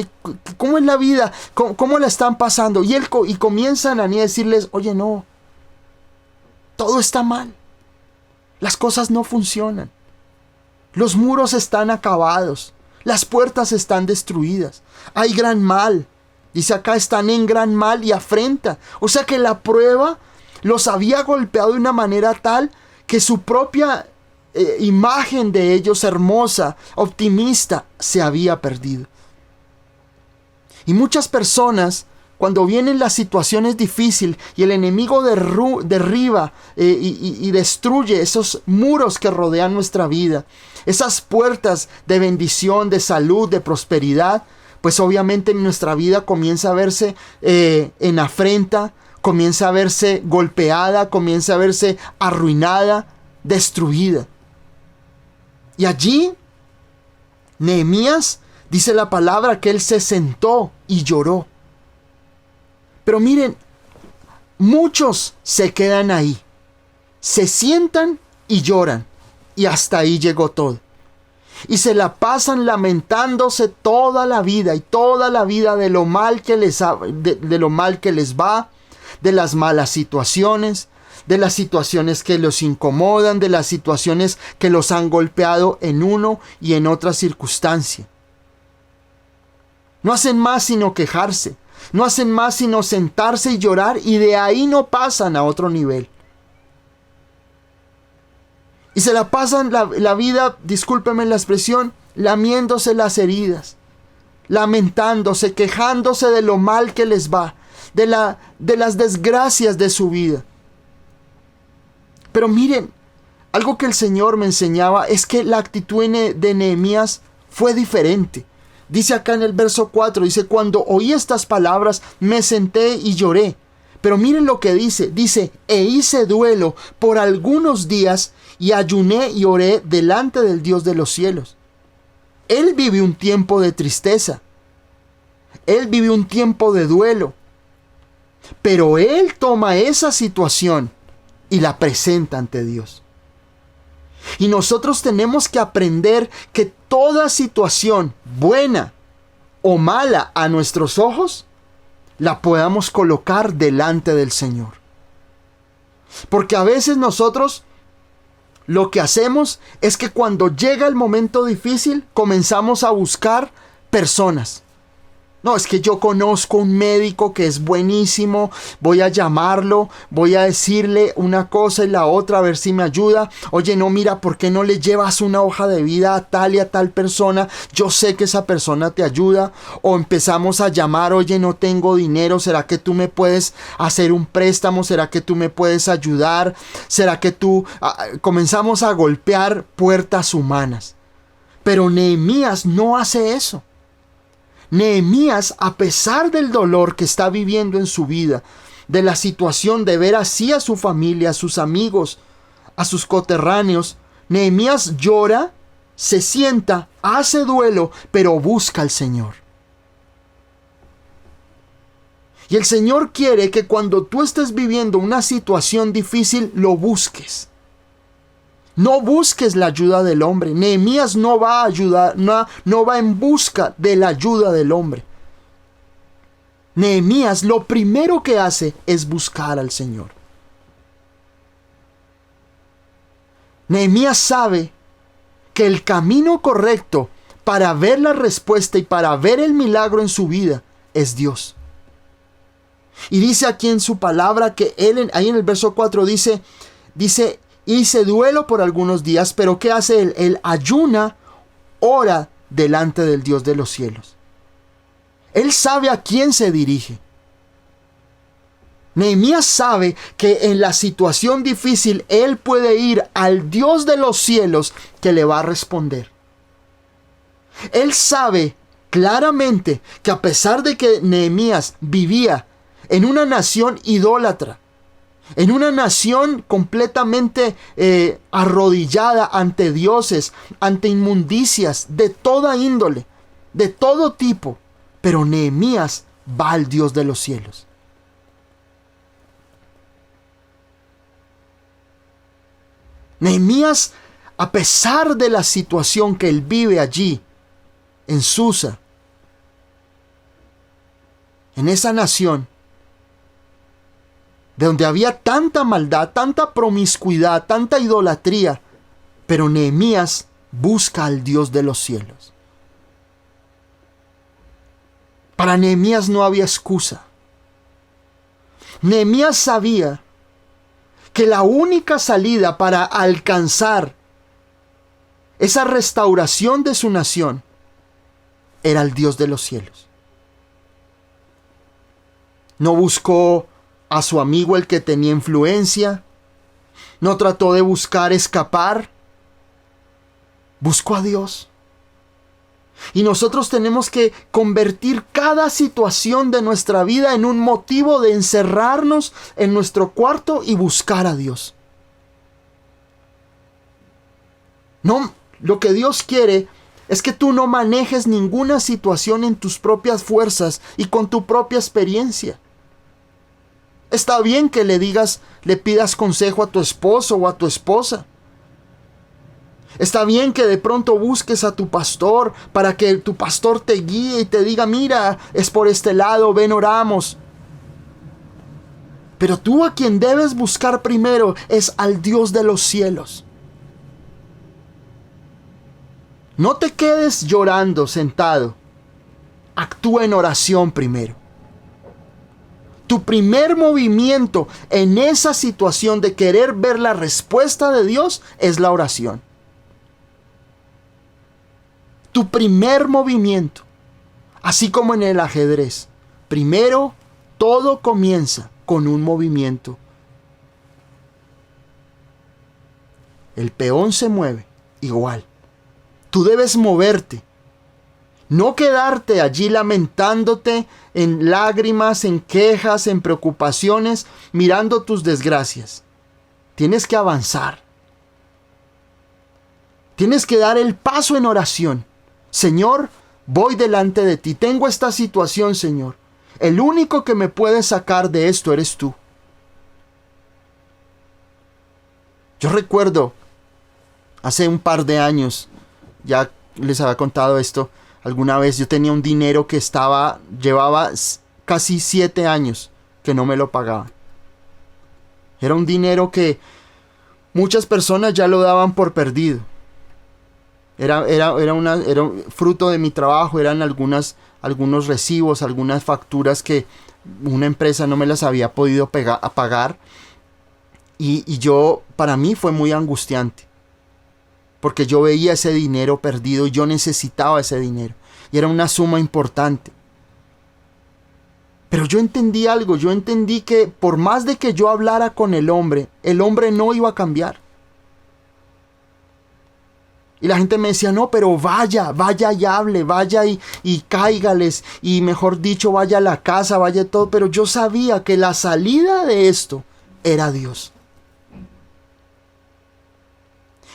¿Cómo es la vida? ¿Cómo la están pasando? Y comienza Ananí a decirles: oye, no, todo está mal. Las cosas no funcionan. Los muros están acabados. Las puertas están destruidas. Hay gran mal. Dice acá: están en gran mal y afrenta. O sea que la prueba los había golpeado de una manera tal que su propia imagen de ellos hermosa, optimista, se había perdido. Y muchas personas, cuando vienen las situaciones difíciles y el enemigo derriba y destruye esos muros que rodean nuestra vida, esas puertas de bendición, de salud, de prosperidad, pues obviamente nuestra vida comienza a verse en afrenta, comienza a verse golpeada, comienza a verse arruinada, destruida. Y allí, Nehemías, dice la palabra que él se sentó y lloró. Pero miren, muchos se quedan ahí, se sientan y lloran, y hasta ahí llegó todo. Y se la pasan lamentándose toda la vida y toda la vida de lo mal que les va, de las malas situaciones, de las situaciones que los incomodan, de las situaciones que los han golpeado en uno y en otra circunstancia. No hacen más sino quejarse, no hacen más sino sentarse y llorar, y de ahí no pasan a otro nivel. Y se la pasan la vida, discúlpeme la expresión, lamiéndose las heridas, lamentándose, quejándose de lo mal que les va, de las desgracias de su vida. Pero miren, algo que el Señor me enseñaba es que la actitud de Nehemías fue diferente. Dice acá en el verso 4, dice, cuando oí estas palabras me senté y lloré. Pero miren lo que dice, e hice duelo por algunos días y ayuné y oré delante del Dios de los cielos. Él vive un tiempo de tristeza, él vive un tiempo de duelo, pero él toma esa situación y la presenta ante Dios. Y nosotros tenemos que aprender que toda situación, buena o mala a nuestros ojos, la podamos colocar delante del Señor. Porque a veces nosotros lo que hacemos es que cuando llega el momento difícil comenzamos a buscar personas. No, es que yo conozco un médico que es buenísimo, voy a llamarlo, voy a decirle una cosa y la otra a ver si me ayuda. Oye, no, mira, ¿por qué no le llevas una hoja de vida a tal y a tal persona? Yo sé que esa persona te ayuda. O empezamos a llamar, oye, no tengo dinero, ¿será que tú me puedes hacer un préstamo? ¿Será que tú me puedes ayudar? ¿Será que tú...? Comenzamos a golpear puertas humanas. Pero Nehemías no hace eso. Nehemías, a pesar del dolor que está viviendo en su vida, de la situación de ver así a su familia, a sus amigos, a sus coterráneos, Nehemías llora, se sienta, hace duelo, pero busca al Señor. Y el Señor quiere que cuando tú estés viviendo una situación difícil, lo busques. No busques la ayuda del hombre. Nehemías no va a ayudar, no va en busca de la ayuda del hombre. Nehemías lo primero que hace es buscar al Señor. Nehemías sabe que el camino correcto para ver la respuesta y para ver el milagro en su vida es Dios. Y dice aquí en su palabra que él, ahí en el verso 4 dice, hice duelo por algunos días, pero ¿qué hace él? Él ayuna, ora delante del Dios de los cielos. Él sabe a quién se dirige. Nehemías sabe que en la situación difícil él puede ir al Dios de los cielos que le va a responder. Él sabe claramente que a pesar de que Nehemías vivía en una nación idólatra, en una nación completamente arrodillada ante dioses, ante inmundicias de toda índole, de todo tipo. Pero Nehemías va al Dios de los cielos. Nehemías, a pesar de la situación que él vive allí, en Susa, en esa nación, de donde había tanta maldad, tanta promiscuidad, tanta idolatría, pero Nehemías busca al Dios de los cielos. Para Nehemías no había excusa. Nehemías sabía que la única salida para alcanzar esa restauración de su nación era el Dios de los cielos. No buscó a su amigo el que tenía influencia, no trató de buscar escapar, buscó a Dios. Y nosotros tenemos que convertir cada situación de nuestra vida en un motivo de encerrarnos en nuestro cuarto y buscar a Dios. No, lo que Dios quiere es que tú no manejes ninguna situación en tus propias fuerzas y con tu propia experiencia. Está bien que le pidas consejo a tu esposo o a tu esposa. Está bien que de pronto busques a tu pastor para que tu pastor te guíe y te diga, mira, es por este lado, ven, oramos. Pero tú a quien debes buscar primero es al Dios de los cielos. No te quedes llorando sentado. Actúa en oración primero. Tu primer movimiento en esa situación de querer ver la respuesta de Dios es la oración. Tu primer movimiento, así como en el ajedrez, primero todo comienza con un movimiento. El peón se mueve igual. Tú debes moverte. No quedarte allí lamentándote en lágrimas, en quejas, en preocupaciones, mirando tus desgracias. Tienes que avanzar. Tienes que dar el paso en oración. Señor, voy delante de ti. Tengo esta situación, Señor. El único que me puede sacar de esto eres tú. Yo recuerdo, hace un par de años, ya les había contado esto, alguna vez yo tenía un dinero que llevaba casi 7 años que no me lo pagaban. Era un dinero que muchas personas ya lo daban por perdido. Era fruto de mi trabajo, eran algunos recibos, algunas facturas que una empresa no me las había podido pagar. Y para mí fue muy angustiante. Porque yo veía ese dinero perdido y yo necesitaba ese dinero. Y era una suma importante. Pero yo entendí algo, yo entendí que por más de que yo hablara con el hombre no iba a cambiar. Y la gente me decía, no, pero vaya y hable, vaya y cáigales, y mejor dicho, vaya a la casa, vaya todo. Pero yo sabía que la salida de esto era Dios.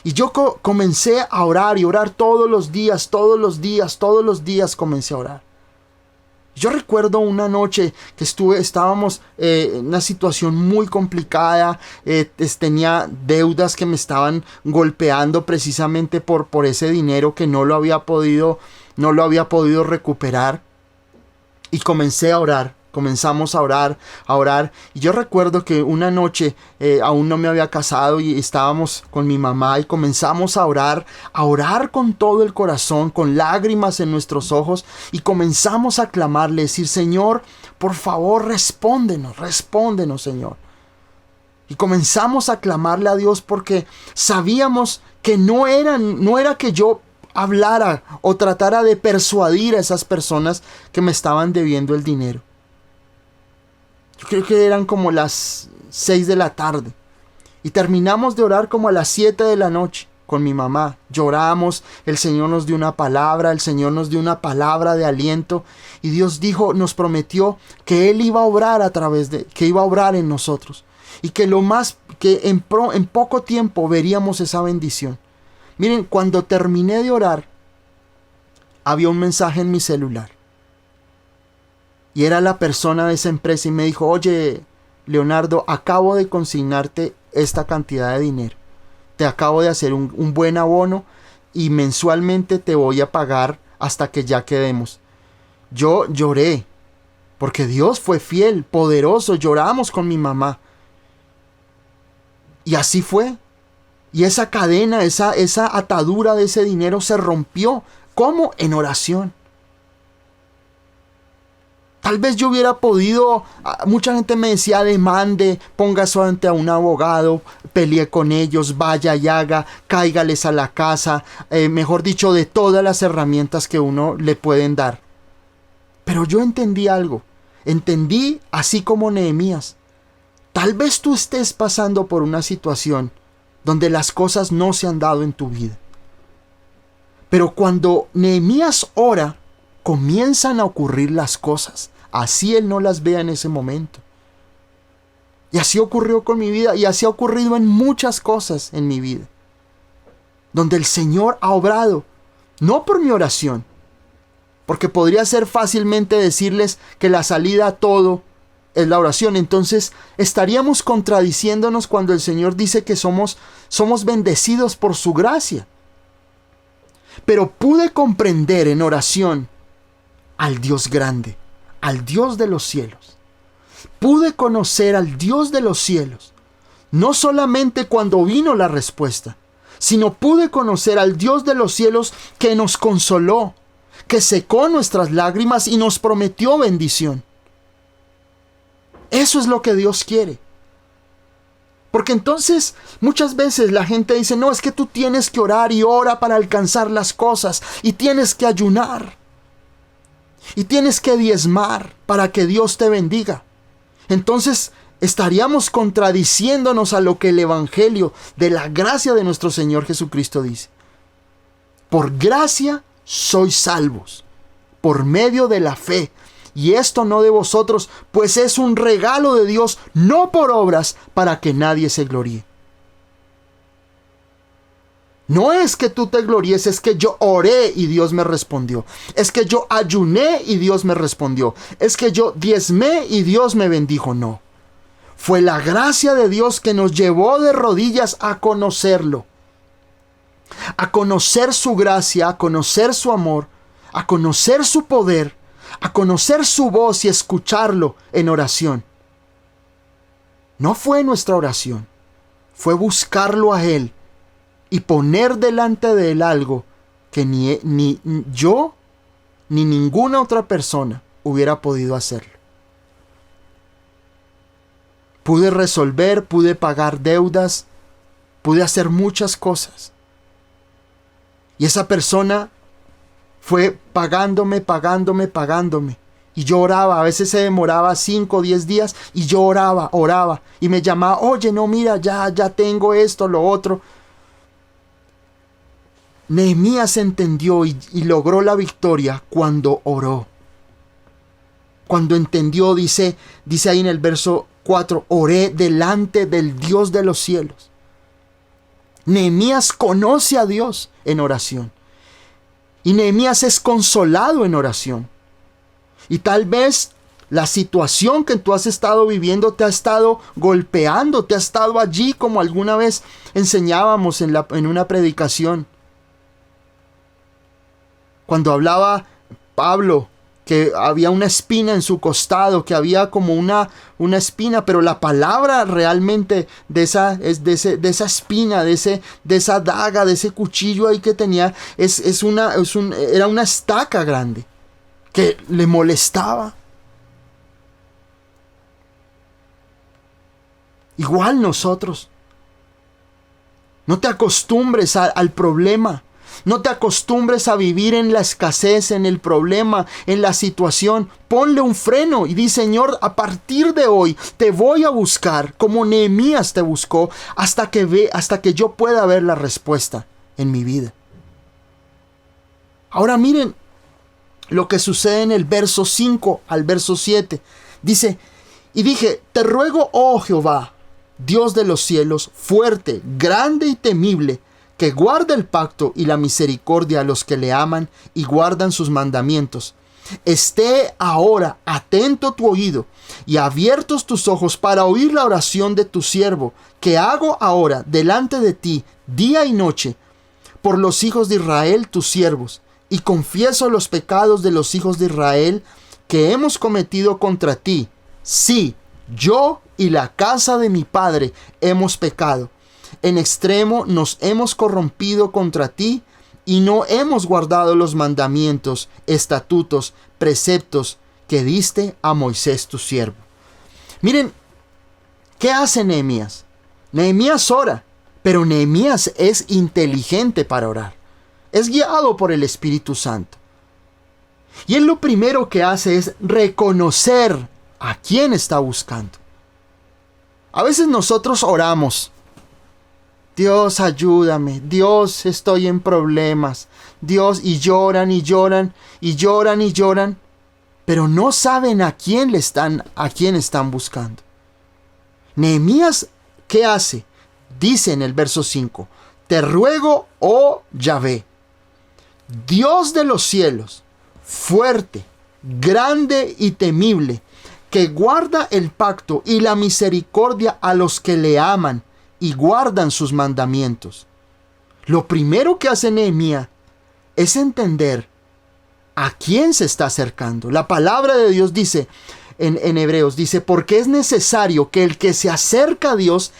Y yo comencé a orar y orar todos los días comencé a orar. Yo recuerdo una noche que estábamos en una situación muy complicada, tenía deudas que me estaban golpeando precisamente por ese dinero que no lo había podido recuperar. Y comenzamos a orar. Y yo recuerdo que una noche aún no me había casado y estábamos con mi mamá y comenzamos a orar con todo el corazón, con lágrimas en nuestros ojos, y comenzamos a clamarle, decir, Señor, por favor, respóndenos, Señor. Y comenzamos a clamarle a Dios porque sabíamos que no era que yo hablara o tratara de persuadir a esas personas que me estaban debiendo el dinero. Yo creo que eran como las 6 de la tarde. Y terminamos de orar como a las 7 de la noche con mi mamá. Lloramos, el Señor nos dio una palabra, de aliento. Y Dios nos prometió que Él iba a obrar que iba a obrar en nosotros. Y que en poco tiempo veríamos esa bendición. Miren, cuando terminé de orar, había un mensaje en mi celular. Y era la persona de esa empresa y me dijo, oye, Leonardo, acabo de consignarte esta cantidad de dinero. Te acabo de hacer un buen abono y mensualmente te voy a pagar hasta que ya quedemos. Yo lloré porque Dios fue fiel, poderoso. Lloramos con mi mamá. Y así fue. Y esa cadena, esa atadura de ese dinero se rompió. ¿Cómo? En oración. Tal vez yo hubiera podido, mucha gente me decía demande, póngase ante a un abogado, pelee con ellos, vaya y haga, cáigales a la casa, mejor dicho, de todas las herramientas que uno le pueden dar. Pero yo entendí algo, entendí así como Nehemías. Tal vez tú estés pasando por una situación donde las cosas no se han dado en tu vida. Pero cuando Nehemías ora, comienzan a ocurrir las cosas, así él no las vea en ese momento. Y así ocurrió con mi vida, y así ha ocurrido en muchas cosas en mi vida, donde el Señor ha obrado, no por mi oración, porque podría ser fácilmente decirles que la salida a todo es la oración. Entonces estaríamos contradiciéndonos cuando el Señor dice que somos bendecidos por su gracia. Pero pude comprender en oración al Dios grande, al Dios de los cielos. Pude conocer al Dios de los cielos, no solamente cuando vino la respuesta, sino pude conocer al Dios de los cielos que nos consoló, que secó nuestras lágrimas y nos prometió bendición. Eso es lo que Dios quiere. Porque entonces muchas veces la gente dice, no, es que tú tienes que orar y ora para alcanzar las cosas, y tienes que ayunar, y tienes que diezmar para que Dios te bendiga. Entonces estaríamos contradiciéndonos a lo que el Evangelio de la gracia de nuestro Señor Jesucristo dice. Por gracia sois salvos, por medio de la fe. Y esto no de vosotros, pues es un regalo de Dios, no por obras, para que nadie se gloríe. No es que tú te gloríes, es que yo oré y Dios me respondió. Es que yo ayuné y Dios me respondió. Es que yo diezmé y Dios me bendijo. No. Fue la gracia de Dios que nos llevó de rodillas a conocerlo. A conocer su gracia, a conocer su amor, a conocer su poder, a conocer su voz y escucharlo en oración. No fue nuestra oración, fue buscarlo a Él y poner delante de Él algo que ni yo ni ninguna otra persona hubiera podido hacerlo. Pude resolver, pude pagar deudas, pude hacer muchas cosas. Y esa persona fue pagándome. Y yo oraba, a veces se demoraba 5 o 10 días y yo oraba. Y me llamaba, oye, no, mira, ya tengo esto, lo otro. Nehemías entendió y logró la victoria cuando oró. Cuando entendió, dice ahí en el verso 4, oré delante del Dios de los cielos. Nehemías conoce a Dios en oración. Y Nehemías es consolado en oración. Y tal vez la situación que tú has estado viviendo te ha estado golpeando, te ha estado allí, como alguna vez enseñábamos en una predicación. Cuando hablaba Pablo que había una espina en su costado, que había como una espina, pero la palabra realmente de esa espina, de esa daga, de ese cuchillo ahí que tenía, era una estaca grande que le molestaba. Igual nosotros. No te acostumbres al problema. No te acostumbres a vivir en la escasez, en el problema, en la situación. Ponle un freno y di, Señor, a partir de hoy te voy a buscar como Nehemías te buscó hasta que yo pueda ver la respuesta en mi vida. Ahora miren lo que sucede en el verso 5 al verso 7. Dice, y dije, te ruego, oh Jehová, Dios de los cielos, fuerte, grande y temible, que guarda el pacto y la misericordia a los que le aman y guardan sus mandamientos. Esté ahora atento tu oído y abiertos tus ojos para oír la oración de tu siervo, que hago ahora delante de ti día y noche, por los hijos de Israel tus siervos, y confieso los pecados de los hijos de Israel que hemos cometido contra ti. Sí, yo y la casa de mi padre hemos pecado. En extremo nos hemos corrompido contra ti y no hemos guardado los mandamientos, estatutos, preceptos que diste a Moisés tu siervo. Miren, ¿qué hace Nehemías? Nehemías ora, pero Nehemías es inteligente para orar. Es guiado por el Espíritu Santo. Y él lo primero que hace es reconocer a quién está buscando. A veces nosotros oramos: Dios, ayúdame, Dios, estoy en problemas, Dios, y lloran y lloran y lloran y lloran, pero no saben a quién están buscando. Nehemías, ¿qué hace? Dice en el verso 5: te ruego, oh Yahvé, Dios de los cielos, fuerte, grande y temible, que guarda el pacto y la misericordia a los que le aman y guardan sus mandamientos. Lo primero que hace Nehemías es entender a quién se está acercando. La palabra de Dios dice en Hebreos, dice: porque es necesario que el que se acerca a Dios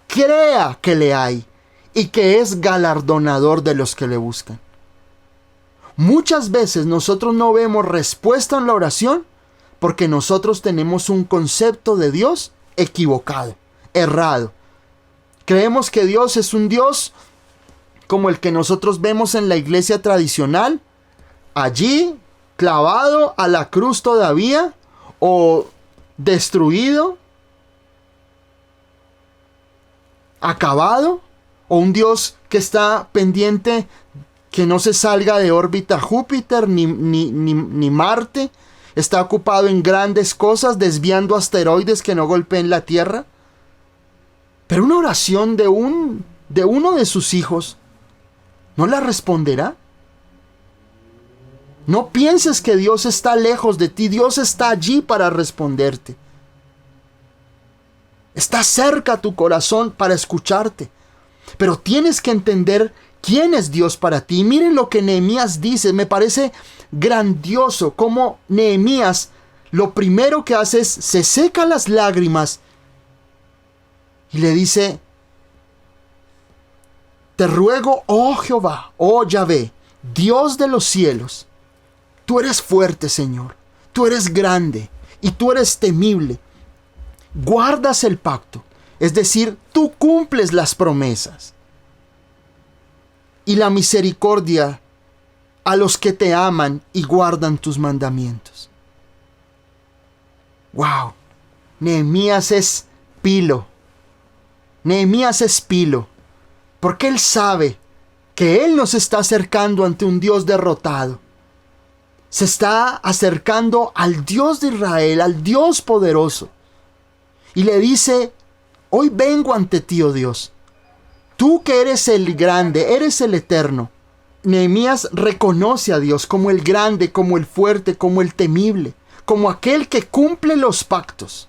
crea que le hay y que es galardonador de los que le buscan. Muchas veces nosotros no vemos respuesta en la oración porque nosotros tenemos un concepto de Dios equivocado, errado. Creemos que Dios es un Dios como el que nosotros vemos en la iglesia tradicional, allí clavado a la cruz todavía, o destruido, acabado, o un Dios que está pendiente que no se salga de órbita Júpiter ni Marte, está ocupado en grandes cosas, desviando asteroides que no golpeen la Tierra. Pero una oración de uno de sus hijos, ¿no la responderá? No pienses que Dios está lejos de ti. Dios está allí para responderte. Está cerca a tu corazón para escucharte. Pero tienes que entender quién es Dios para ti. Miren lo que Nehemías dice. Me parece grandioso cómo Nehemías lo primero que hace es se seca las lágrimas y le dice: te ruego, oh Jehová, oh Yahvé, Dios de los cielos, tú eres fuerte, Señor, tú eres grande y tú eres temible. Guardas el pacto, es decir, tú cumples las promesas y la misericordia a los que te aman y guardan tus mandamientos. ¡Wow! Nehemías es pilo. Nehemías es pilo, porque él sabe que él nos está acercando ante un Dios derrotado. Se está acercando al Dios de Israel, al Dios poderoso. Y le dice: hoy vengo ante ti, oh Dios. Tú que eres el grande, eres el eterno. Nehemías reconoce a Dios como el grande, como el fuerte, como el temible, como aquel que cumple los pactos,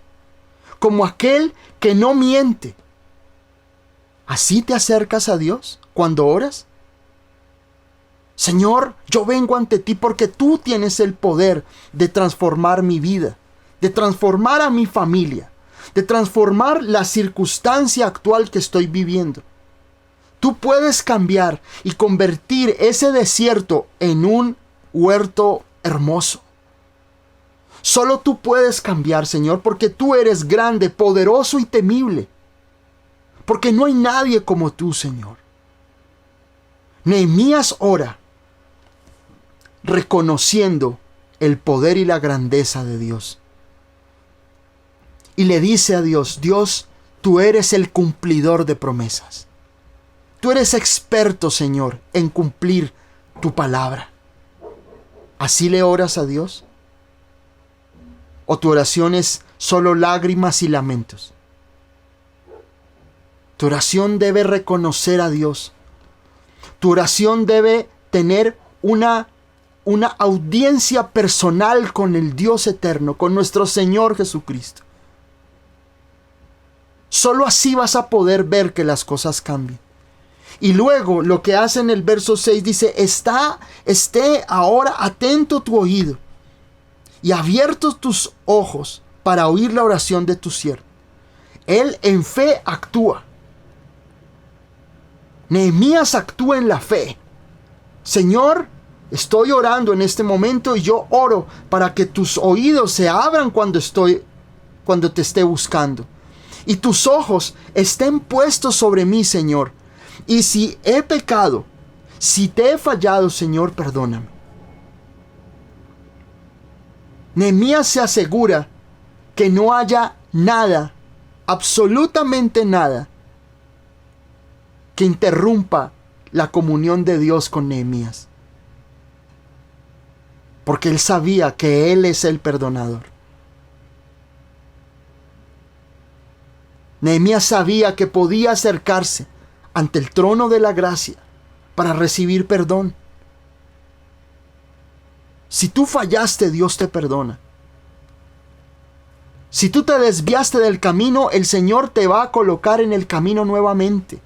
como aquel que no miente. ¿Así te acercas a Dios cuando oras? Señor, yo vengo ante ti porque tú tienes el poder de transformar mi vida, de transformar a mi familia, de transformar la circunstancia actual que estoy viviendo. Tú puedes cambiar y convertir ese desierto en un huerto hermoso. Solo tú puedes cambiar, Señor, porque tú eres grande, poderoso y temible. Porque no hay nadie como tú, Señor. Nehemías ora reconociendo el poder y la grandeza de Dios. Y le dice a Dios: Dios, tú eres el cumplidor de promesas. Tú eres experto, Señor, en cumplir tu palabra. ¿Así le oras a Dios? ¿O tu oración es solo lágrimas y lamentos? Tu oración debe reconocer a Dios. Tu oración debe tener una audiencia personal con el Dios eterno, con nuestro Señor Jesucristo. Solo así vas a poder ver que las cosas cambian. Y luego lo que hace en el verso 6 dice: esté ahora atento tu oído y abiertos tus ojos para oír la oración de tu siervo. Él en fe actúa. Nehemías actúa en la fe. Señor, Estoy orando en este momento y yo oro para que tus oídos se abran cuando te esté buscando. Y tus ojos estén puestos sobre mí, Señor. Y si he pecado, si te he fallado, Señor, perdóname. Nehemías se asegura que no haya nada, absolutamente nada, que interrumpa la comunión de Dios con Nehemías. Porque él sabía que Él es el perdonador. Nehemías sabía que podía acercarse ante el trono de la gracia para recibir perdón. Si tú fallaste, Dios te perdona. Si tú te desviaste del camino, el Señor te va a colocar en el camino nuevamente.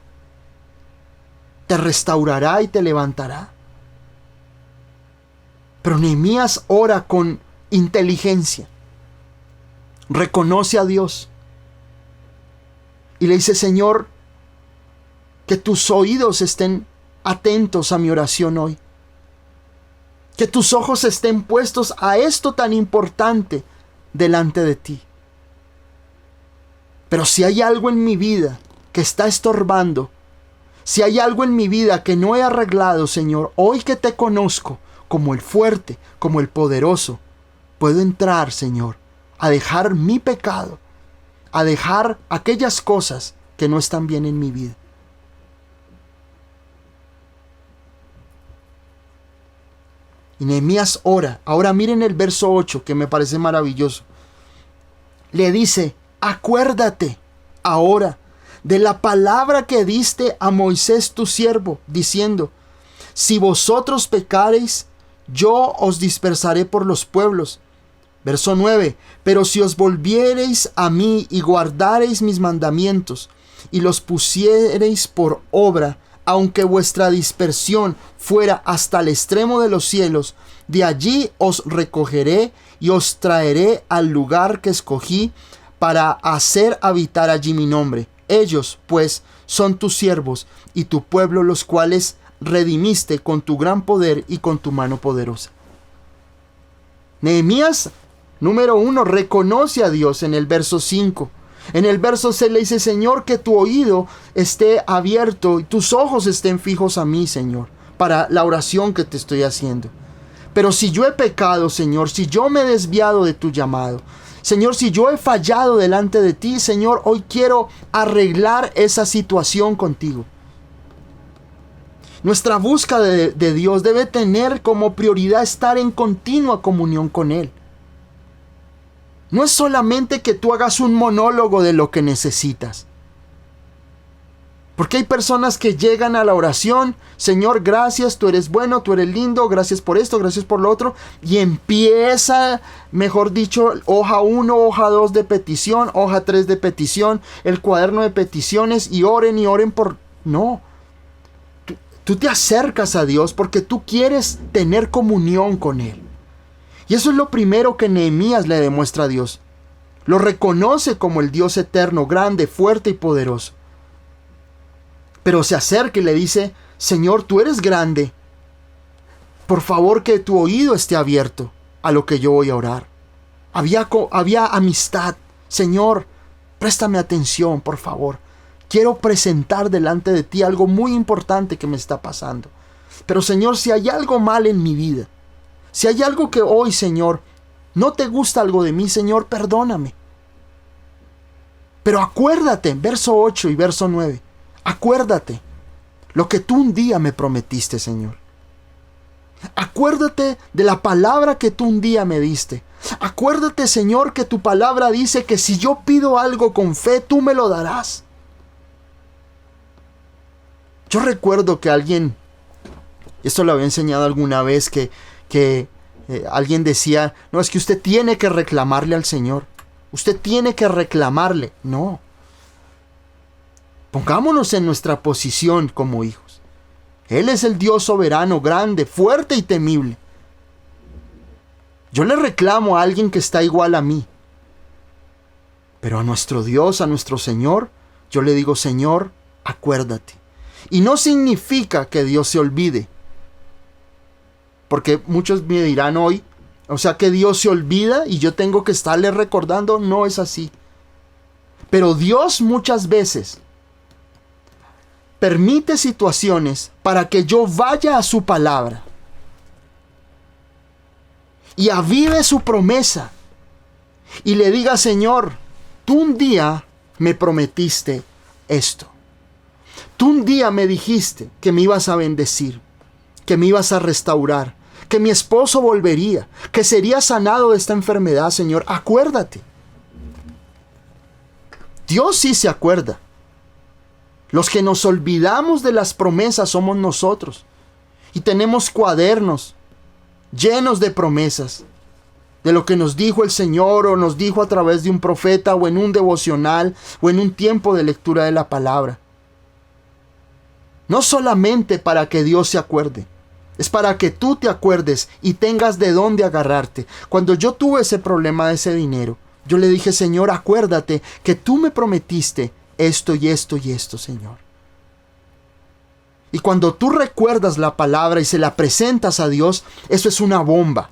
Te restaurará y te levantará. Pero Nehemías ora con inteligencia. Reconoce a Dios. Y le dice, Señor, que tus oídos estén atentos a mi oración hoy. Que tus ojos estén puestos a esto tan importante delante de ti. Pero si hay algo en mi vida que está estorbando, si hay algo en mi vida que no he arreglado, Señor, hoy que te conozco como el fuerte, como el poderoso, puedo entrar, Señor, a dejar mi pecado, a dejar aquellas cosas que no están bien en mi vida. Y Nehemías ora. Ahora miren el verso 8, que me parece maravilloso. Le dice, acuérdate ahora de la palabra que diste a Moisés tu siervo, diciendo, si vosotros pecareis, yo os dispersaré por los pueblos. Verso 9, pero si os volviereis a mí y guardareis mis mandamientos y los pusiereis por obra, aunque vuestra dispersión fuera hasta el extremo de los cielos, de allí os recogeré y os traeré al lugar que escogí para hacer habitar allí mi nombre. Ellos, pues, son tus siervos y tu pueblo, los cuales redimiste con tu gran poder y con tu mano poderosa. Nehemías, número 1, reconoce a Dios en el verso 5. En el verso 6 le dice, Señor, que tu oído esté abierto y tus ojos estén fijos a mí, Señor, para la oración que te estoy haciendo. Pero si yo he pecado, Señor, si yo me he desviado de tu llamado, Señor, si yo he fallado delante de ti, Señor, hoy quiero arreglar esa situación contigo. Nuestra búsqueda de Dios debe tener como prioridad estar en continua comunión con Él. No es solamente que tú hagas un monólogo de lo que necesitas. Porque hay personas que llegan a la oración, Señor, gracias, tú eres bueno, tú eres lindo, gracias por esto, gracias por lo otro, y empieza, mejor dicho, hoja 1, hoja 2 de petición, hoja 3 de petición, el cuaderno de peticiones, y oren por... No, tú te acercas a Dios porque tú quieres tener comunión con Él. Y eso es lo primero que Nehemías le demuestra a Dios. Lo reconoce como el Dios eterno, grande, fuerte y poderoso. Pero se acerca y le dice, Señor, tú eres grande. Por favor, que tu oído esté abierto a lo que yo voy a orar. Había amistad. Señor, préstame atención, por favor. Quiero presentar delante de ti algo muy importante que me está pasando. Pero Señor, si hay algo mal en mi vida, si hay algo que hoy, Señor, no te gusta algo de mí, Señor, perdóname. Pero acuérdate, verso 8 y verso 9, acuérdate lo que tú un día me prometiste, Señor. Acuérdate de la palabra que tú un día me diste. Acuérdate, Señor, que tu palabra dice que si yo pido algo con fe, tú me lo darás. Yo recuerdo que alguien, esto lo había enseñado alguna vez, que alguien decía, no, es que usted tiene que reclamarle al Señor. Usted tiene que reclamarle. No. Pongámonos en nuestra posición como hijos. Él es el Dios soberano, grande, fuerte y temible. Yo le reclamo a alguien que está igual a mí. Pero a nuestro Dios, a nuestro Señor, yo le digo, Señor, acuérdate. Y no significa que Dios se olvide. Porque muchos me dirán hoy, o sea que Dios se olvida y yo tengo que estarle recordando. No es así. Pero Dios muchas veces permite situaciones para que yo vaya a su palabra y avive su promesa y le diga: Señor, tú un día me prometiste esto. Tú un día me dijiste que me ibas a bendecir, que me ibas a restaurar, que mi esposo volvería, que sería sanado de esta enfermedad. Señor, acuérdate. Dios sí se acuerda. Los que nos olvidamos de las promesas somos nosotros. Y tenemos cuadernos llenos de promesas, de lo que nos dijo el Señor o nos dijo a través de un profeta o en un devocional o en un tiempo de lectura de la palabra. No solamente para que Dios se acuerde, es para que tú te acuerdes y tengas de dónde agarrarte. Cuando yo tuve ese problema de ese dinero, yo le dije: Señor, acuérdate que tú me prometiste esto y esto y esto, Señor. Y cuando tú recuerdas la palabra y se la presentas a Dios, eso es una bomba.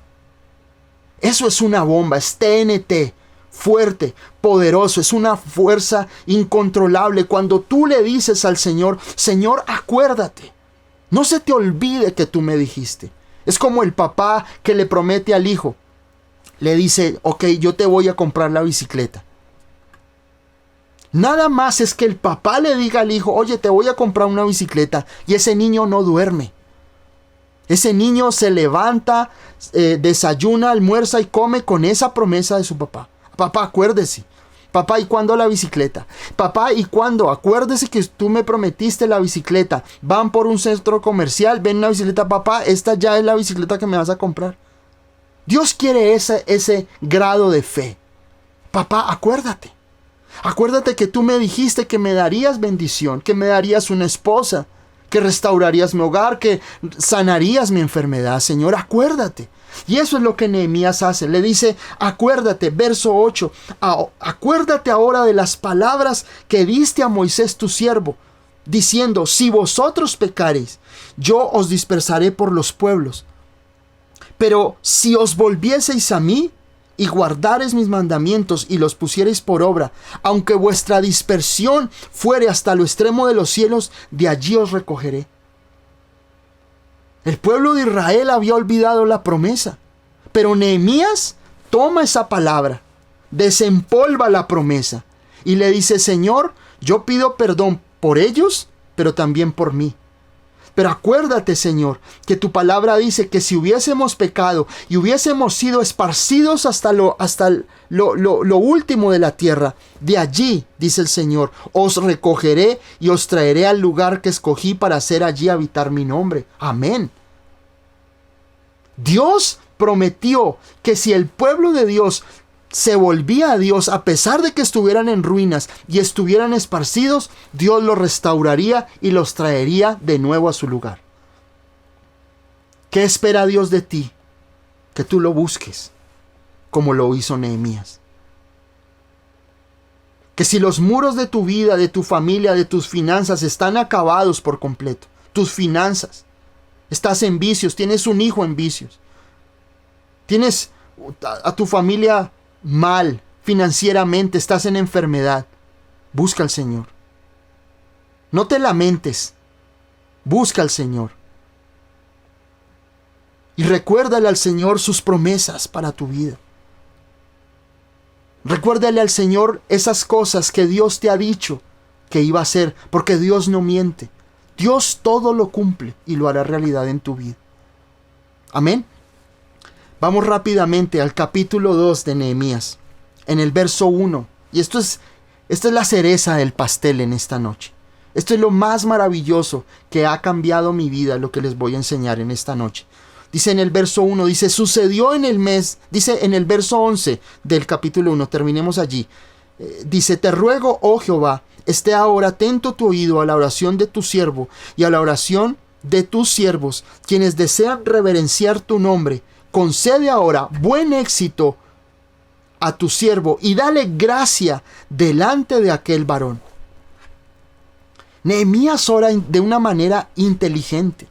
Eso es una bomba, es TNT, fuerte, poderoso, es una fuerza incontrolable. Cuando tú le dices al Señor: Señor, acuérdate, no se te olvide que tú me dijiste. Es como el papá que le promete al hijo. Le dice: ok, yo te voy a comprar la bicicleta. Nada más es que el papá le diga al hijo: oye, te voy a comprar una bicicleta, y ese niño no duerme. Ese niño se levanta, desayuna, almuerza y come con esa promesa de su papá. Papá, acuérdese. Papá, ¿y cuándo la bicicleta? Papá, ¿y cuándo? Acuérdese que tú me prometiste la bicicleta. Van por un centro comercial, ven una bicicleta. Papá, esta ya es la bicicleta que me vas a comprar. Dios quiere ese grado de fe. Papá, acuérdate. Acuérdate que tú me dijiste que me darías bendición, que me darías una esposa, que restaurarías mi hogar, que sanarías mi enfermedad. Señor, acuérdate. Y eso es lo que Nehemías hace. Le dice: acuérdate, verso 8, acuérdate ahora de las palabras que diste a Moisés tu siervo, diciendo: si vosotros pecareis, yo os dispersaré por los pueblos. Pero si os volvieseis a mí, y guardareis mis mandamientos y los pusiereis por obra, aunque vuestra dispersión fuere hasta lo extremo de los cielos, de allí os recogeré. El pueblo de Israel había olvidado la promesa, pero Nehemías toma esa palabra, desempolva la promesa y le dice: Señor, yo pido perdón por ellos, pero también por mí. Pero acuérdate, Señor, que tu palabra dice que si hubiésemos pecado y hubiésemos sido esparcidos hasta lo último de la tierra, de allí, dice el Señor, os recogeré y os traeré al lugar que escogí para hacer allí habitar mi nombre. Amén. Dios prometió que si el pueblo de Dios se volvía a Dios, a pesar de que estuvieran en ruinas y estuvieran esparcidos, Dios los restauraría y los traería de nuevo a su lugar. ¿Qué espera Dios de ti? Que tú lo busques, como lo hizo Nehemías. Que si los muros de tu vida, de tu familia, de tus finanzas están acabados por completo, tus finanzas, estás en vicios, tienes un hijo en vicios, tienes a tu familia mal financieramente, estás en enfermedad, busca al Señor. No te lamentes, busca al Señor. Y recuérdale al Señor sus promesas para tu vida. Recuérdale al Señor esas cosas que Dios te ha dicho que iba a hacer, porque Dios no miente. Dios todo lo cumple y lo hará realidad en tu vida. Amén. Vamos rápidamente al capítulo 2 de Nehemías, en el verso 1. Y esta es la cereza del pastel en esta noche. Esto es lo más maravilloso que ha cambiado mi vida, lo que les voy a enseñar en esta noche. Dice en el verso 1, dice: sucedió en el mes, dice en el verso 11 del capítulo 1, terminemos allí. Dice: te ruego, oh Jehová, esté ahora atento tu oído a la oración de tu siervo y a la oración de tus siervos, quienes desean reverenciar tu nombre. Concede ahora buen éxito a tu siervo y dale gracia delante de aquel varón. Nehemías ora de una manera inteligente,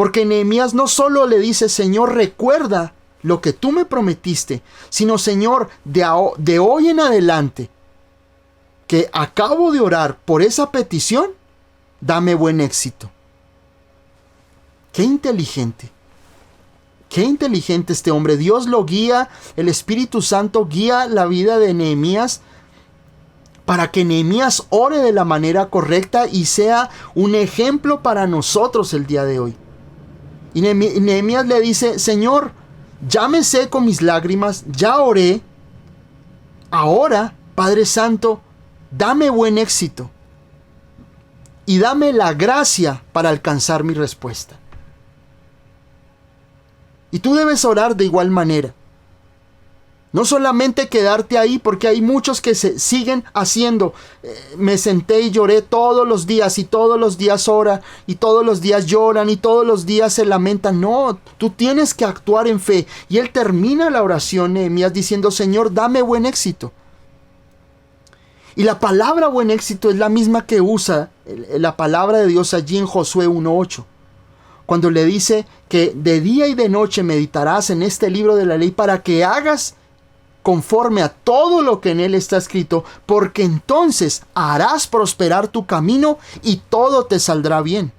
Porque Nehemías no solo le dice, Señor, recuerda lo que tú me prometiste, sino, Señor, de hoy en adelante, que acabo de orar por esa petición, dame buen éxito. Qué inteligente. Qué inteligente este hombre. Dios lo guía, el Espíritu Santo guía la vida de Nehemías para que Nehemías ore de la manera correcta y sea un ejemplo para nosotros el día de hoy. Y Nehemías le dice, Señor, ya me seco mis lágrimas, ya oré. Ahora, Padre Santo, dame buen éxito y dame la gracia para alcanzar mi respuesta. Y tú debes orar de igual manera. No solamente quedarte ahí, porque hay muchos que se siguen haciendo. Me senté y lloré todos los días, y todos los días oran, y todos los días lloran, y todos los días se lamentan. No, tú tienes que actuar en fe. Y él termina la oración, Nehemías, diciendo, Señor, dame buen éxito. Y la palabra buen éxito es la misma que usa la palabra de Dios allí en Josué 1:8. Cuando le dice que de día y de noche meditarás en este libro de la ley para que hagas conforme a todo lo que en él está escrito, porque entonces harás prosperar tu camino y todo te saldrá bien.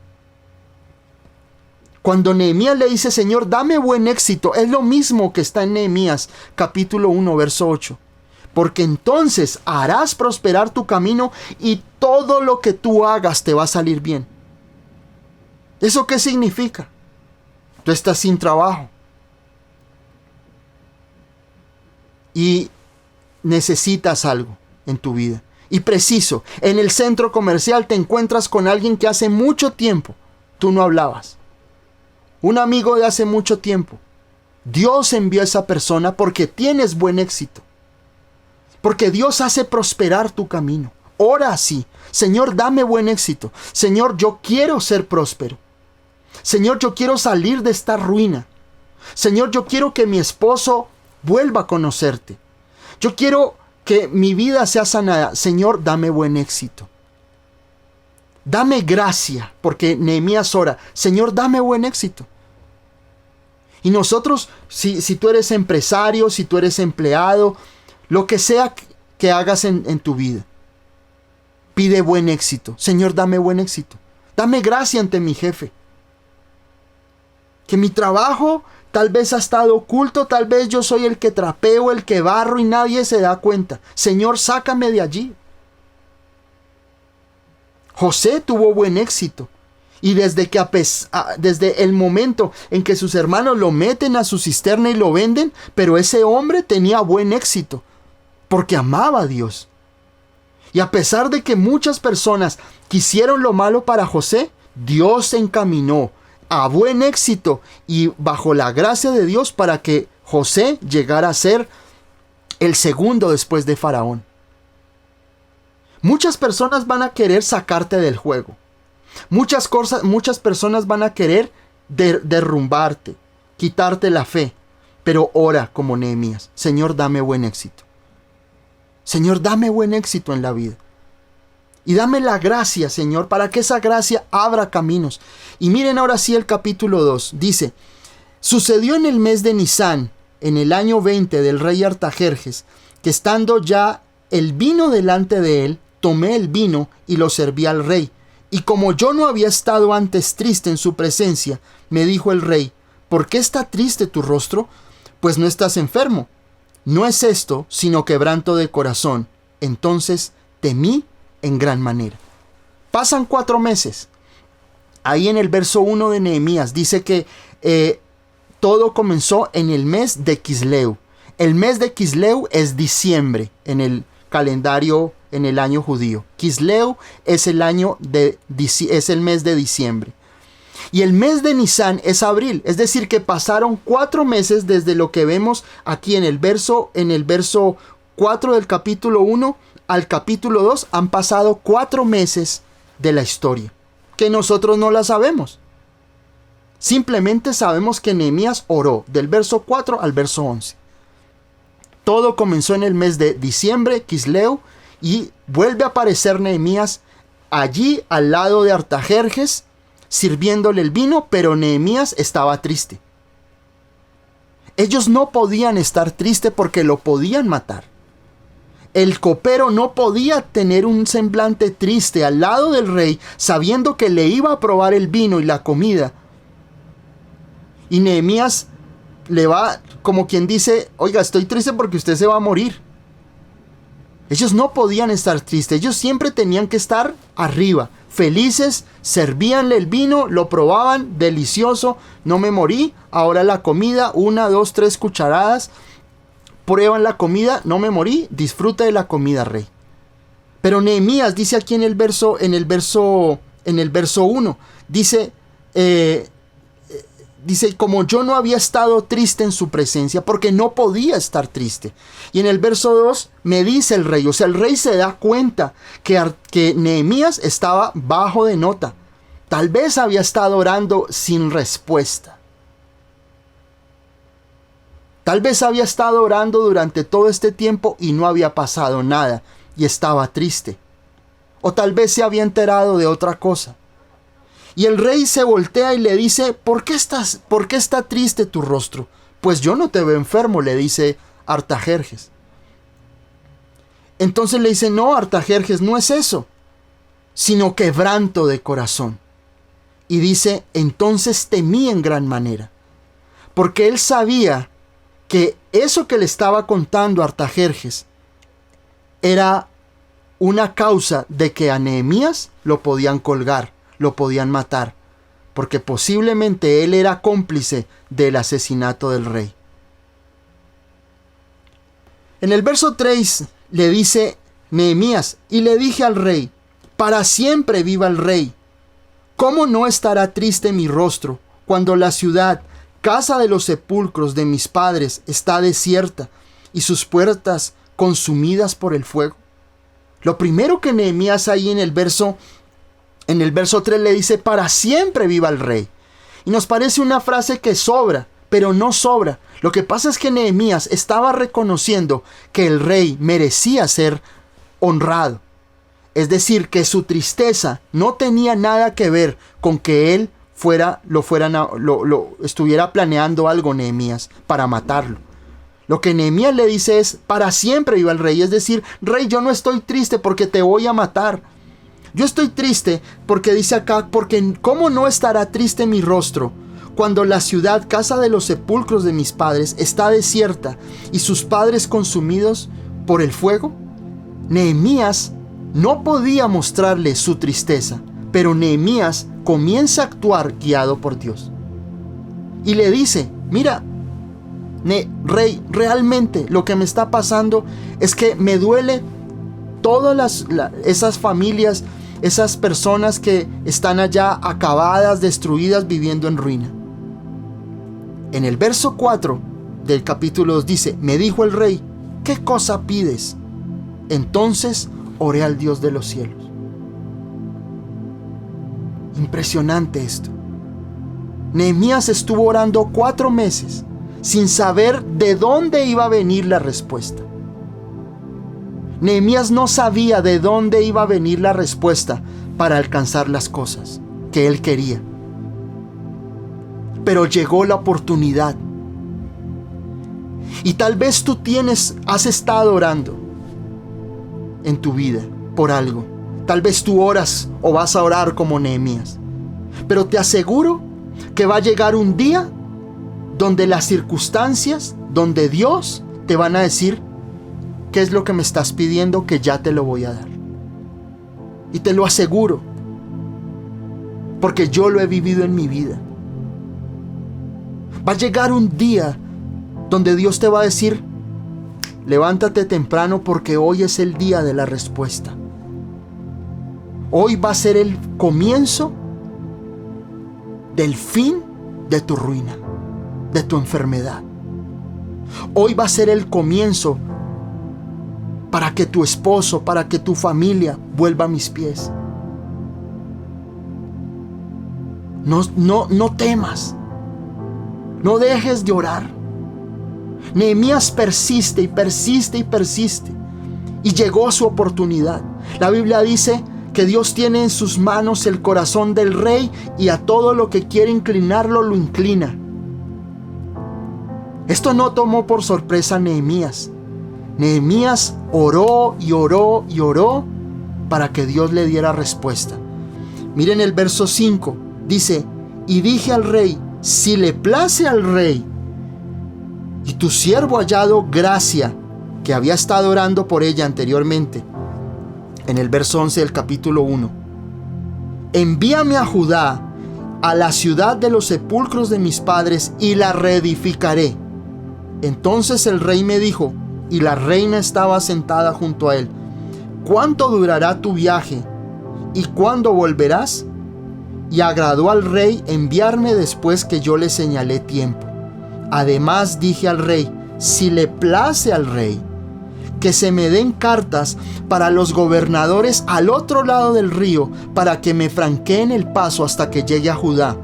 Cuando Nehemías le dice, Señor, dame buen éxito, es lo mismo que está en Nehemías capítulo 1, verso 8. Porque entonces harás prosperar tu camino y todo lo que tú hagas te va a salir bien. ¿Eso qué significa? Tú estás sin trabajo y necesitas algo en tu vida. Y preciso, en el centro comercial te encuentras con alguien que hace mucho tiempo tú no hablabas. Un amigo de hace mucho tiempo. Dios envió a esa persona porque tienes buen éxito. Porque Dios hace prosperar tu camino. Ora así. Señor, dame buen éxito. Señor, yo quiero ser próspero. Señor, yo quiero salir de esta ruina. Señor, yo quiero que mi esposo vuelva a conocerte. Yo quiero que mi vida sea sanada. Señor, dame buen éxito. Dame gracia, porque Nehemías ora, Señor, dame buen éxito. Y nosotros, si tú eres empresario, si tú eres empleado, lo que sea que hagas en tu vida, pide buen éxito. Señor, dame buen éxito. Dame gracia ante mi jefe. Que mi trabajo tal vez ha estado oculto, tal vez yo soy el que trapeo, el que barro y nadie se da cuenta. Señor, sácame de allí. José tuvo buen éxito. Y desde el momento en que sus hermanos lo meten a su cisterna y lo venden, pero ese hombre tenía buen éxito, porque amaba a Dios. Y a pesar de que muchas personas quisieron lo malo para José, Dios se encaminó a buen éxito y bajo la gracia de Dios para que José llegara a ser el segundo después de Faraón. Muchas personas van a querer sacarte del juego. Muchas personas van a querer derrumbarte, quitarte la fe. Pero ora como Nehemías. Señor, dame buen éxito. Señor, dame buen éxito en la vida. Y dame la gracia, Señor, para que esa gracia abra caminos. Y miren ahora sí el capítulo 2. Dice, sucedió en el mes de Nisán, en el año 20 del rey Artajerjes, que estando ya el vino delante de él, tomé el vino y lo serví al rey. Y como yo no había estado antes triste en su presencia, me dijo el rey, ¿por qué está triste tu rostro? Pues no estás enfermo. No es esto, sino quebranto de corazón. Entonces temí en gran manera. Pasan 4 meses. Ahí en el verso 1 de Nehemías dice que todo comenzó en el mes de Quisleu. El mes de Quisleu es diciembre en el calendario, en el año judío. Quisleu es el mes de diciembre. Y el mes de Nisán es abril, es decir que pasaron 4 meses desde lo que vemos aquí en el verso 4 del capítulo 1 al capítulo 2, han pasado 4 meses de la historia, que nosotros no la sabemos. Simplemente sabemos que Nehemías oró del verso 4 al verso 11. Todo comenzó en el mes de diciembre, Quisleu, y vuelve a aparecer Nehemías allí al lado de Artajerjes, sirviéndole el vino, pero Nehemías estaba triste. Ellos no podían estar tristes porque lo podían matar. El copero no podía tener un semblante triste al lado del rey, sabiendo que le iba a probar el vino y la comida. Y Nehemías le va como quien dice, oiga, estoy triste porque usted se va a morir. Ellos no podían estar tristes, ellos siempre tenían que estar arriba, felices, servíanle el vino, lo probaban, delicioso, no me morí, ahora la comida, 1, 2, 3 cucharadas, prueban la comida, no me morí, disfruta de la comida, rey. Pero Nehemías dice aquí en el verso 1, dice, como yo no había estado triste en su presencia, porque no podía estar triste. Y en el verso 2 me dice el rey, o sea, el rey se da cuenta que Nehemías estaba bajo de nota. Tal vez había estado orando sin respuesta. Tal vez había estado orando durante todo este tiempo y no había pasado nada y estaba triste. O tal vez se había enterado de otra cosa. Y el rey se voltea y le dice, ¿por qué está triste tu rostro? Pues yo no te veo enfermo, le dice Artajerjes. Entonces le dice, no, Artajerjes, no es eso, sino quebranto de corazón. Y dice, entonces temí en gran manera, porque él sabía que eso que le estaba contando Artajerjes era una causa de que a Nehemías lo podían colgar, lo podían matar, porque posiblemente él era cómplice del asesinato del rey. En el verso 3 le dice Nehemías, y le dije al rey, para siempre viva el rey. ¿Cómo no estará triste mi rostro cuando la ciudad, casa de los sepulcros de mis padres, está desierta y sus puertas consumidas por el fuego? Lo primero que Nehemías ahí en el verso 3 le dice, para siempre viva el rey. Y nos parece una frase que sobra, pero no sobra. Lo que pasa es que Nehemías estaba reconociendo que el rey merecía ser honrado. Es decir, que su tristeza no tenía nada que ver con que él estuviera planeando algo, Nehemías, para matarlo. Lo que Nehemías le dice es, para siempre viva el rey. Es decir, rey, yo no estoy triste porque te voy a matar. Yo estoy triste porque dice acá, porque ¿cómo no estará triste mi rostro cuando la ciudad, casa de los sepulcros de mis padres, está desierta y sus padres consumidos por el fuego? Nehemías no podía mostrarle su tristeza, pero Nehemías comienza a actuar guiado por Dios. Y le dice, mira, rey, realmente lo que me está pasando es que me duele todas esas familias, esas personas que están allá acabadas, destruidas, viviendo en ruina. En el verso 4 del capítulo 2 dice, me dijo el rey, ¿qué cosa pides? Entonces oré al Dios de los cielos. Impresionante esto. Nehemías estuvo orando 4 meses sin saber de dónde iba a venir la respuesta. Nehemías no sabía de dónde iba a venir la respuesta para alcanzar las cosas que él quería. Pero llegó la oportunidad. Y tal vez tú has estado orando en tu vida por algo. Tal vez tú oras o vas a orar como Nehemías. Pero te aseguro que va a llegar un día donde las circunstancias, donde Dios te van a decir, ¿qué es lo que me estás pidiendo? Que ya te lo voy a dar. Y te lo aseguro, porque yo lo he vivido en mi vida. Va a llegar un día donde Dios te va a decir, levántate temprano porque hoy es el día de la respuesta. Hoy va a ser el comienzo del fin de tu ruina, de tu enfermedad. Hoy va a ser el comienzo para que tu esposo, para que tu familia vuelva a mis pies. No temas. No dejes de orar. Nehemías persiste y persiste y persiste. Y llegó su oportunidad. La Biblia dice que Dios tiene en sus manos el corazón del rey y a todo lo que quiere inclinarlo lo inclina. Esto no tomó por sorpresa a Nehemías. Nehemías oró y oró y oró para que Dios le diera respuesta. Miren el verso 5, dice: y dije al rey, si le place al rey, y tu siervo ha hallado gracia, que había estado orando por ella anteriormente, en el verso 11 del capítulo 1, envíame a Judá, a la ciudad de los sepulcros de mis padres, y la reedificaré. Entonces el rey me dijo, y la reina estaba sentada junto a él: ¿cuánto durará tu viaje? ¿Y cuándo volverás? Y agradó al rey enviarme después que yo le señalé tiempo. Además dije al rey, si le place al rey, que se me den cartas para los gobernadores al otro lado del río, para que me franqueen el paso hasta que llegue a Judá.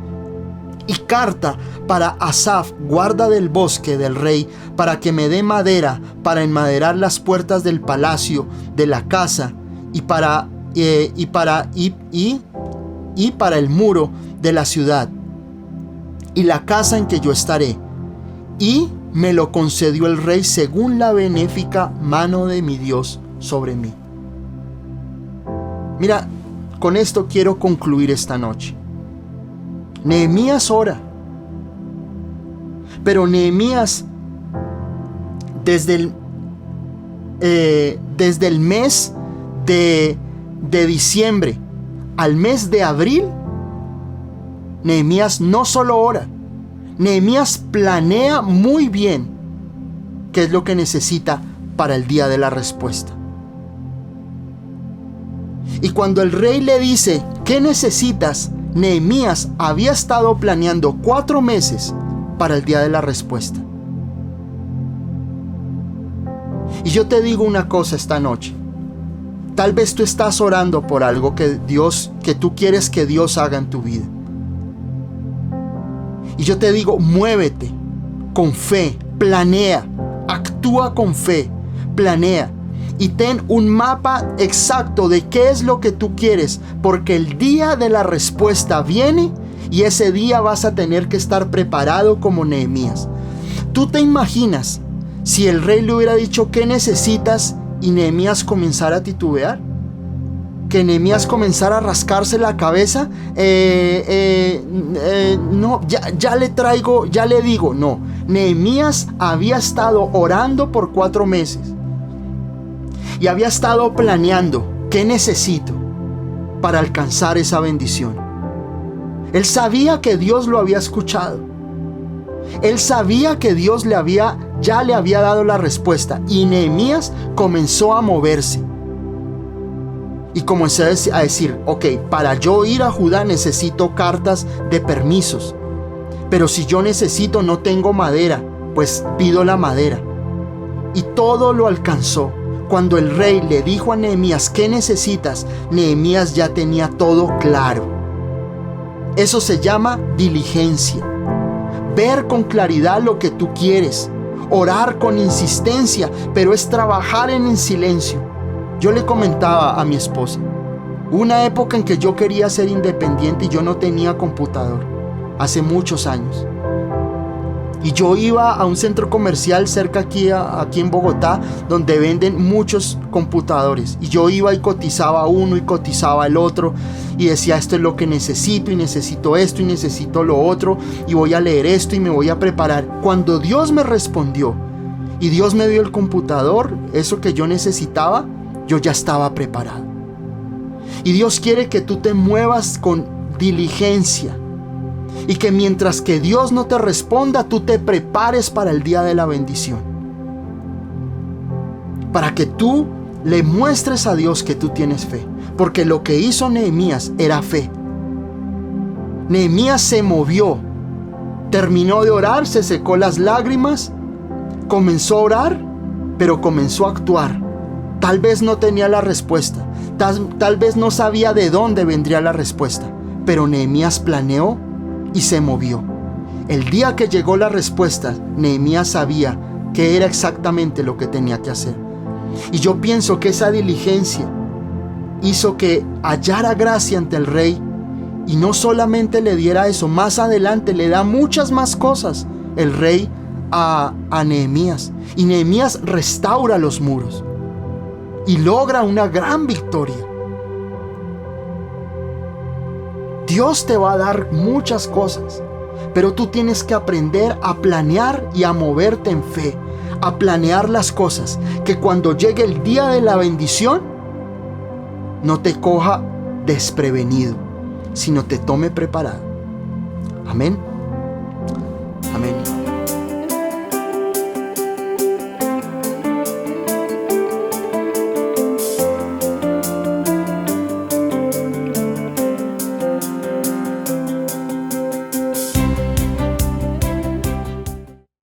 Y carta para Asaf, guarda del bosque del rey, para que me dé madera para enmaderar las puertas del palacio, de la casa, y para el muro de la ciudad, y la casa en que yo estaré. Y me lo concedió el rey según la benéfica mano de mi Dios sobre mí. Mira, con esto quiero concluir esta noche. Nehemías ora, pero Nehemías desde el mes de diciembre al mes de abril, Nehemías no solo ora, Nehemías planea muy bien qué es lo que necesita para el día de la respuesta. Y cuando el rey le dice, ¿qué necesitas?, Nehemías había estado planeando 4 meses para el día de la respuesta. Y yo te digo una cosa esta noche. Tal vez tú estás orando por algo que tú quieres que Dios haga en tu vida. Y yo te digo, muévete con fe, planea, actúa con fe, planea. Y ten un mapa exacto de qué es lo que tú quieres, porque el día de la respuesta viene y ese día vas a tener que estar preparado como Nehemías. ¿Tú te imaginas si el rey le hubiera dicho qué necesitas y Nehemías comenzara a titubear? Que Nehemías comenzara a rascarse la cabeza. No, ya le traigo, ya le digo. No, Nehemías había estado orando por 4 meses. Y había estado planeando qué necesito para alcanzar esa bendición. Él sabía que Dios lo había escuchado. Él sabía que Dios ya le había dado la respuesta. Y Nehemías comenzó a moverse. Y comenzó a decir, ok, para yo ir a Judá necesito cartas de permisos. Pero si yo no tengo madera, pues pido la madera. Y todo lo alcanzó. Cuando el rey le dijo a Nehemías, ¿qué necesitas?, Nehemías ya tenía todo claro. Eso se llama diligencia. Ver con claridad lo que tú quieres. Orar con insistencia, pero es trabajar en silencio. Yo le comentaba a mi esposa, una época en que yo quería ser independiente y yo no tenía computador, hace muchos años. Y yo iba a un centro comercial cerca aquí en Bogotá, donde venden muchos computadores. Y yo iba y cotizaba uno y cotizaba el otro. Y decía, esto es lo que necesito, y necesito esto, y necesito lo otro. Y voy a leer esto y me voy a preparar. Cuando Dios me respondió y Dios me dio el computador, eso que yo necesitaba, yo ya estaba preparado. Y Dios quiere que tú te muevas con diligencia. Y que mientras que Dios no te responda, tú te prepares para el día de la bendición. Para que tú le muestres a Dios que tú tienes fe. Porque lo que hizo Nehemías era fe. Nehemías se movió. Terminó de orar, se secó las lágrimas. Comenzó a orar, pero comenzó a actuar. Tal vez no tenía la respuesta. Tal vez no sabía de dónde vendría la respuesta. Pero Nehemías planeó y se movió. El día que llegó la respuesta, Nehemías sabía que era exactamente lo que tenía que hacer. Y yo pienso que esa diligencia hizo que hallara gracia ante el rey, y no solamente le diera eso, más adelante le da muchas más cosas el rey a Nehemías, y Nehemías restaura los muros y logra una gran victoria. Dios te va a dar muchas cosas, pero tú tienes que aprender a planear y a moverte en fe, a planear las cosas, que cuando llegue el día de la bendición no te coja desprevenido, sino te tome preparado. Amén. Amén.